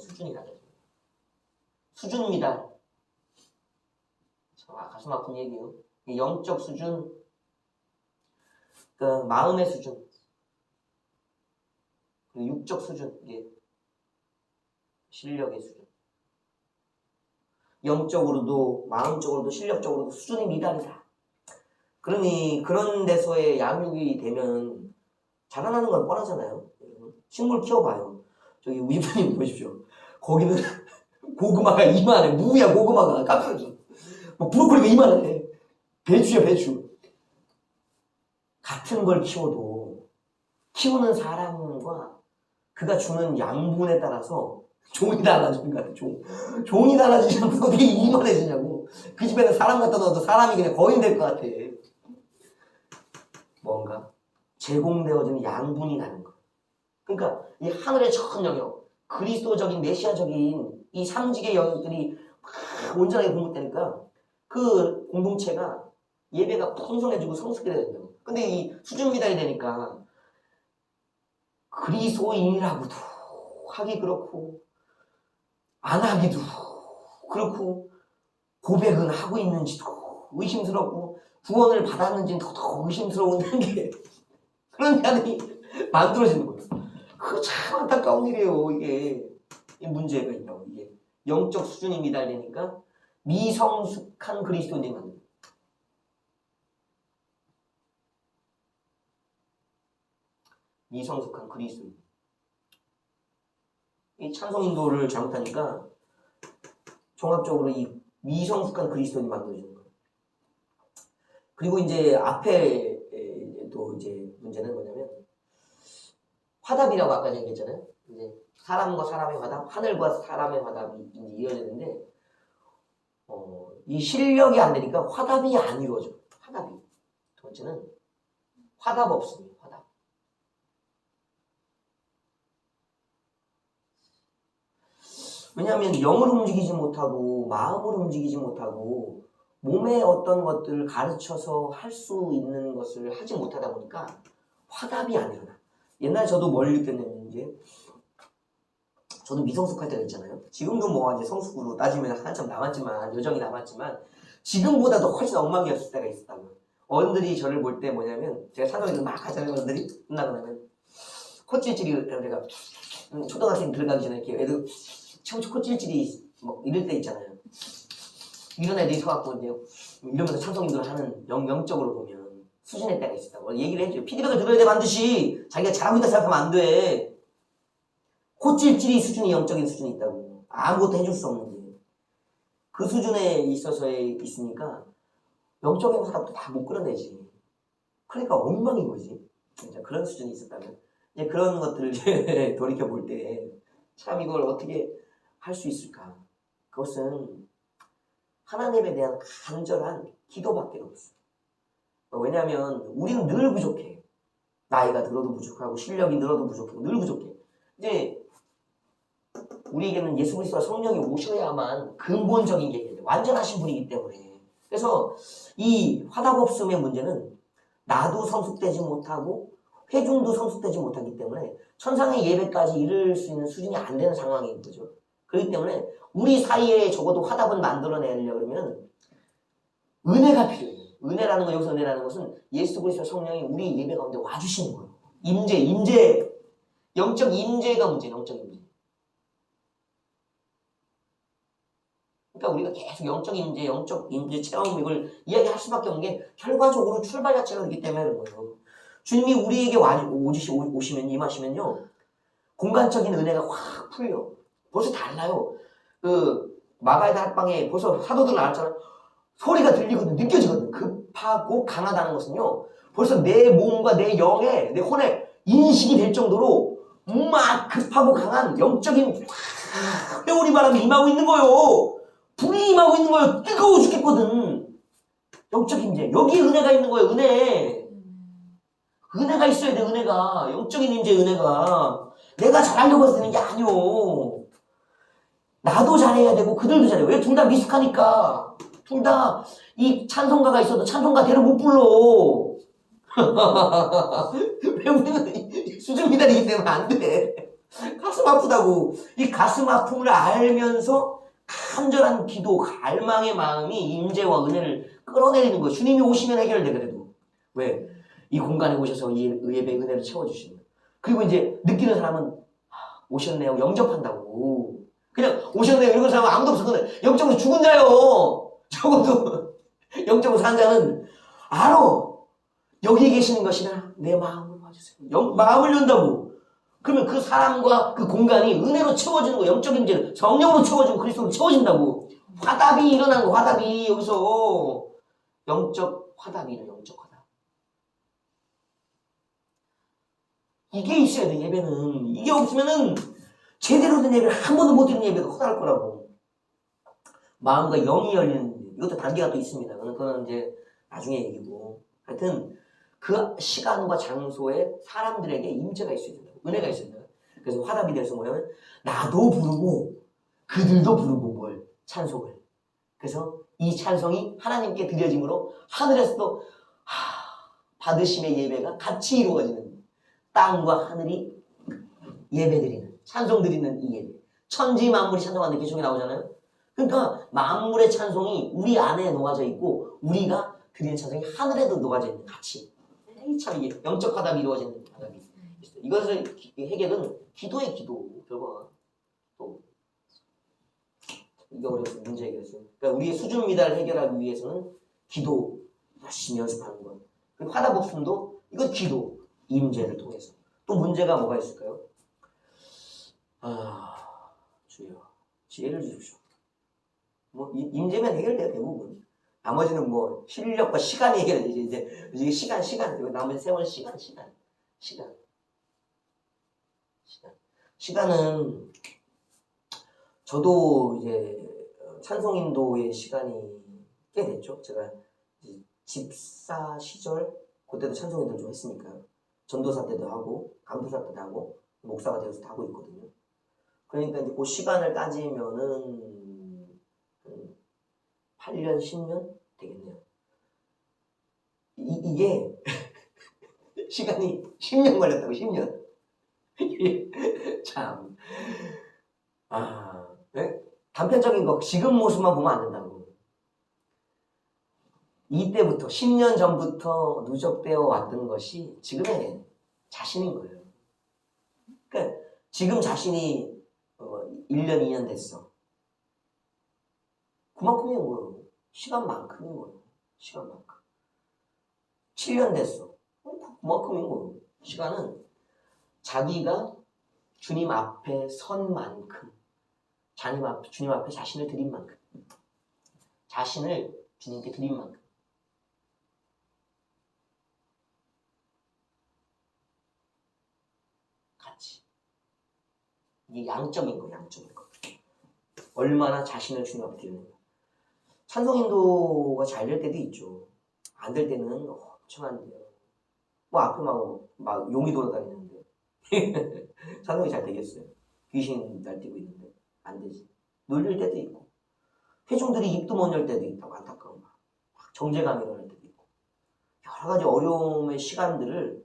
수준 미달. 가슴 아픈 얘기예요. 영적 수준, 그러니까 마음의 수준, 그리고 육적 수준, 이게 실력의 수준. 영적으로도 마음적으로도 실력적으로도 수준이 미달이다. 그러니 그런 데서의 양육이 되면 자라나는 건 뻔하잖아요. 식물 키워봐요. 저기 우리 부님 보십시오. 거기는 고구마가 이만해. 무야 고구마가. 깜짝 놀랐어. 브로콜리가 이만해. 배추야 배추. 같은 걸 키워도 키우는 사람과 그가 주는 양분에 따라서 종이 달라지는 것 같아. 종이 달라지지 않고 어떻게 이만해지냐고. 그 집에는 사람 갖다 넣어도 사람이 그냥 거인 될 것 같아. 뭔가 제공되어지는 양분이 다른 거. 그러니까 이 하늘의 전 영역, 그리스도적인 메시아적인 이 상직의 영역들이 막 온전하게 공급되니까 그 공동체가 예배가 풍성해지고 성숙해야 된다고. 근데 이 수준 미달이 되니까 그리스도인이라고도 하기 그렇고 안 하기도 그렇고 고백은 하고 있는지도 의심스럽고 구원을 받았는지는 더 의심스러운 게 그런 자들이 만들어지는 거예요. 그거 참 안타까운 일이에요. 이게 이 문제가 있다고. 이게 영적 수준이 미달되니까 미성숙한 그리스도인이 만듭니다. 미성숙한 그리스도인. 이 찬송인도를 잘못하니까 종합적으로 이 미성숙한 그리스도인이 만들어지는 거예요. 그리고 이제 앞에 또 이제 문제는 뭐냐면 화답이라고 아까 얘기했잖아요. 이제 사람과 사람의 화답, 하늘과 사람의 화답이 이제 이어지는데 이 실력이 안 되니까 화답이 안 이루어져. 화답이. 두 번째는 화답 없습니다. 화답. 왜냐하면 영을 움직이지 못하고 마음을 움직이지 못하고 몸의 어떤 것들을 가르쳐서 할 수 있는 것을 하지 못하다 보니까 화답이 안 일어나. 옛날에 저도 뭘 느꼈냐면 이제 저도 미성숙할 때가 있잖아요. 지금도 뭐 이제 성숙으로 따지면 한참 남았지만 여정이 남았지만 지금보다도 훨씬 엉망이었을 때가 있었다고. 어른들이 저를 볼 때 뭐냐면 제가 찬송을 막 하잖아요. 어른들이 끝나고 나면 콧질질이 제가 초등학생 들어가기 전에 이렇게 애들 콧질질이 뭐 이럴 때 있잖아요. 이런 애들이 서갖고 이제 이러면서 찬송인도를 하는 영적으로 보면 수준의 때가 있었다고 얘기를 해줘요. 피드백을 들어야 돼. 반드시 자기가 잘하고 있다 생각하면 안 돼. 콧질질이 수준이 영적인 수준이 있다고. 아무것도 해줄 수 없는데 그 수준에 있어서에 있으니까 영적인 사람도 다 못 끌어내지. 그러니까 엉망인 거지. 진짜 그런 수준이 있었다면 이제 그런 것들을 이제 돌이켜 볼 때 참 이걸 어떻게 할 수 있을까? 그것은 하나님에 대한 간절한 기도밖에 없어. 왜냐하면 우리는 늘 부족해. 나이가 들어도 부족하고 실력이 늘어도 부족하고 늘 부족해. 이제 우리에게는 예수 그리스도와 성령이 오셔야만 근본적인 게 완전하신 분이기 때문에. 그래서 이 화답 없음의 문제는 나도 성숙되지 못하고 회중도 성숙되지 못하기 때문에 천상의 예배까지 이룰 수 있는 수준이 안 되는 상황인 거죠. 그렇기 때문에 우리 사이에 적어도 화답을 만들어내려면 은혜가 필요해요. 은혜라는 거, 여기서 은혜라는 것은 예수 그리스도 성령이 우리 예배 가운데 와주시는 거예요. 임재. 영적 임재가 문제예요. 영적 임재. 그러니까 우리가 계속 영적 임재 체험 이걸 이야기할 수밖에 없는 게 결과적으로 출발 자체가 그렇기 때문에 그런 거예요. 주님이 우리에게 오시면 임하시면요. 공간적인 은혜가 확 풀려. 벌써 달라요. 그 마가의 다락방에 벌써 사도들 나왔잖아요. 소리가 들리거든, 느껴지거든. 급하고 강하다는 것은요. 벌써 내 몸과 내 영에, 내 혼에 인식이 될 정도로 막 급하고 강한 영적인 회오리 바람이 임하고 있는 거예요. 불이 임하고 있는 거예요. 뜨거워 죽겠거든. 영적 임재. 여기 은혜가 있는 거예요. 은혜가 있어야 돼. 은혜가. 영적인 임재 은혜가. 내가 잘하려고 해서 되는 게 아니오. 나도 잘해야 되고 그들도 잘해. 왜? 둘 다 미숙하니까. 둘 다 이 찬송가가 있어도 찬송가대로 못 불러. 왜? 우리는 수준 미달이기 때문에 안 돼. 가슴 아프다고. 이 가슴 아픔을 알면서 간절한 기도, 갈망의 마음이 임재와 은혜를 끌어내리는 거예요. 주님이 오시면 해결돼. 그래도 왜? 이 공간에 오셔서 이 예배 은혜를 채워주시는 거예요. 그리고 이제 느끼는 사람은 오셨네요. 영접한다고. 그냥 오셨네요. 이런 사람은 아무도 없어. 근데 영적으로 죽은 자요. 적어도 영적으로 산 자는 알아. 여기 계시는 것이나 내 마음을 봐주세요. 마음을 연다고. 그러면 그 사람과 그 공간이 은혜로 채워지는 거. 영적인 임재는 성령으로 채워지고 그리스도로 채워진다고. 화답이 일어나는 거. 화답이 여기서 영적 화답이래. 영적 화답. 이게 있어야 돼, 예배는. 이게 없으면은 제대로 된 예배를 한 번도 못 드리는 예배가 허다할 거라고. 마음과 영이 열리는 예배. 이것도 단계가 또 있습니다. 그건 이제 나중에 얘기고. 하여튼 그 시간과 장소에 사람들에게 임재가 있어야 된다. 은혜가 있어야 된다. 그래서 화답이 돼서 뭐냐면 나도 부르고 그들도 부르고 뭘? 찬송을. 그래서 이 찬송이 하나님께 드려짐으로 하늘에서도 받으심의 예배가 같이 이루어지는, 땅과 하늘이 예배드리는, 찬송드리는 이 예배. 천지 만물이 찬송하는 기적이 나오잖아요. 그러니까 만물의 찬송이 우리 안에 놓아져 있고 우리가 드리는 찬송이 하늘에도 놓아져 있는, 같이. 참 이게 영적 화답이 이루어지는 화답이 있어요. 이것을 해결은 기도의 기도 결과. 또 이게 어려서 문제 해결했어요. 그러니까 우리의 수준 미달을 해결하기 위해서는 기도 열심히 연습하는 것. 그리고 화답 없음도 이건 기도 임재를 통해서. 또 문제가 뭐가 있을까요? 주여 지혜를 주십시오. 뭐 임재면 해결돼요, 대부분. 나머지는 뭐 실력과 시간이 해결되지. 이제 시간 나머지 세월 시간은 저도 이제 찬송인도의 시간이 꽤 됐죠. 제가 집사 시절 그때도 찬송인도를 좀 했으니까요. 전도사 때도 하고 간부사 때도 하고 목사가 되어서 다 하고 있거든요. 그러니까 이제 그 시간을 따지면은 8년, 10년 되겠네요. 이게 시간이 10년 걸렸다고, 10년. 참. 네? 단편적인 거, 지금 모습만 보면 안 된다고. 이때부터, 10년 전부터 누적되어 왔던 것이 지금의 자신인 거예요. 그러니까 지금 자신이 1년, 2년 됐어. 그만큼인 거예요. 시간만큼인 거예요. 시간만큼. 7년 됐어. 그만큼인 거예요. 시간은 자기가 주님 앞에 선 만큼, 주님 앞에 자신을 드린 만큼, 자신을 주님께 드린 만큼. 같이. 이게 양적인 거, 양적인 거. 얼마나 자신을 주님 앞에 드리는 거. 찬송인도가 잘 될 때도 있죠. 안 될 때는 엄청 안 돼요. 뭐 앞에 막 용이 돌아다니는데 찬송이 잘 되겠어요. 귀신 날뛰고 있는데 안 되지. 놀릴 때도 있고 회중들이 입도 못 열 때도 있다고, 안타까운 막 정죄감이 일어날 때도 있고 여러 가지 어려움의 시간들을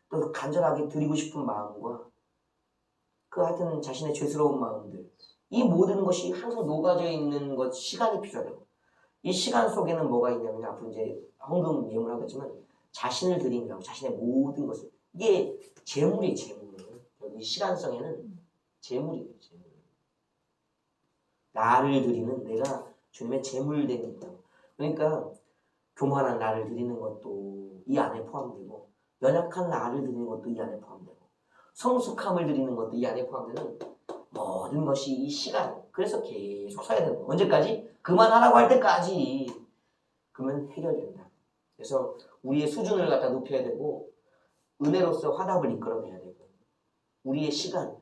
또 간절하게 드리고 싶은 마음과 그 하여튼 자신의 죄스러운 마음들, 이 모든 것이 항상 녹아져 있는 것, 시간이 필요하다고. 이 시간 속에는 뭐가 있냐면 앞으로 이제 헌금 예물하겠지만 자신을 드리느라고 자신의 모든 것을, 이게 재물이에요, 재물. 이 시간성에는 재물이에요, 재물. 나를 드리는, 내가 주님의 재물됨이 있다고. 그러니까 교만한 나를 드리는 것도 이 안에 포함되고 연약한 나를 드리는 것도 이 안에 포함되고 성숙함을 드리는 것도 이 안에 포함되는 모든 것이 이 시간. 그래서 계속 서야 되는 거예요. 언제까지? 그만하라고 할 때까지. 그러면 해결된다. 그래서 우리의 수준을 갖다 높여야 되고 은혜로서 화답을 이끌어내야 되고 우리의 시간,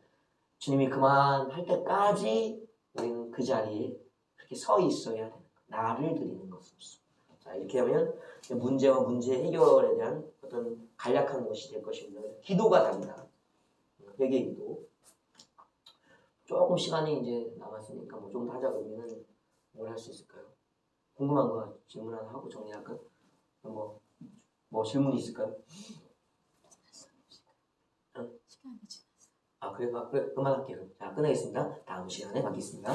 주님이 그만할 때까지 우리는 그 자리에 그렇게 서 있어야 되는 거예요. 나를 드리는 것으로서. 자, 이렇게 하면 문제와 문제 해결에 대한 어떤 간략한 것이 될 것입니다. 기도가 답이다. 회개기도. 조금 시간이 이제 남았으니까 뭐 좀 더 하자 그러면은 뭘 할 수 있을까요? 궁금한 거 질문 하나 하고 정리할까요? 뭐 질문이 있을까요? 응? 시간이 지났어. 그래, 그만할게요. 자, 끝내겠습니다. 다음 시간에 뵙겠습니다.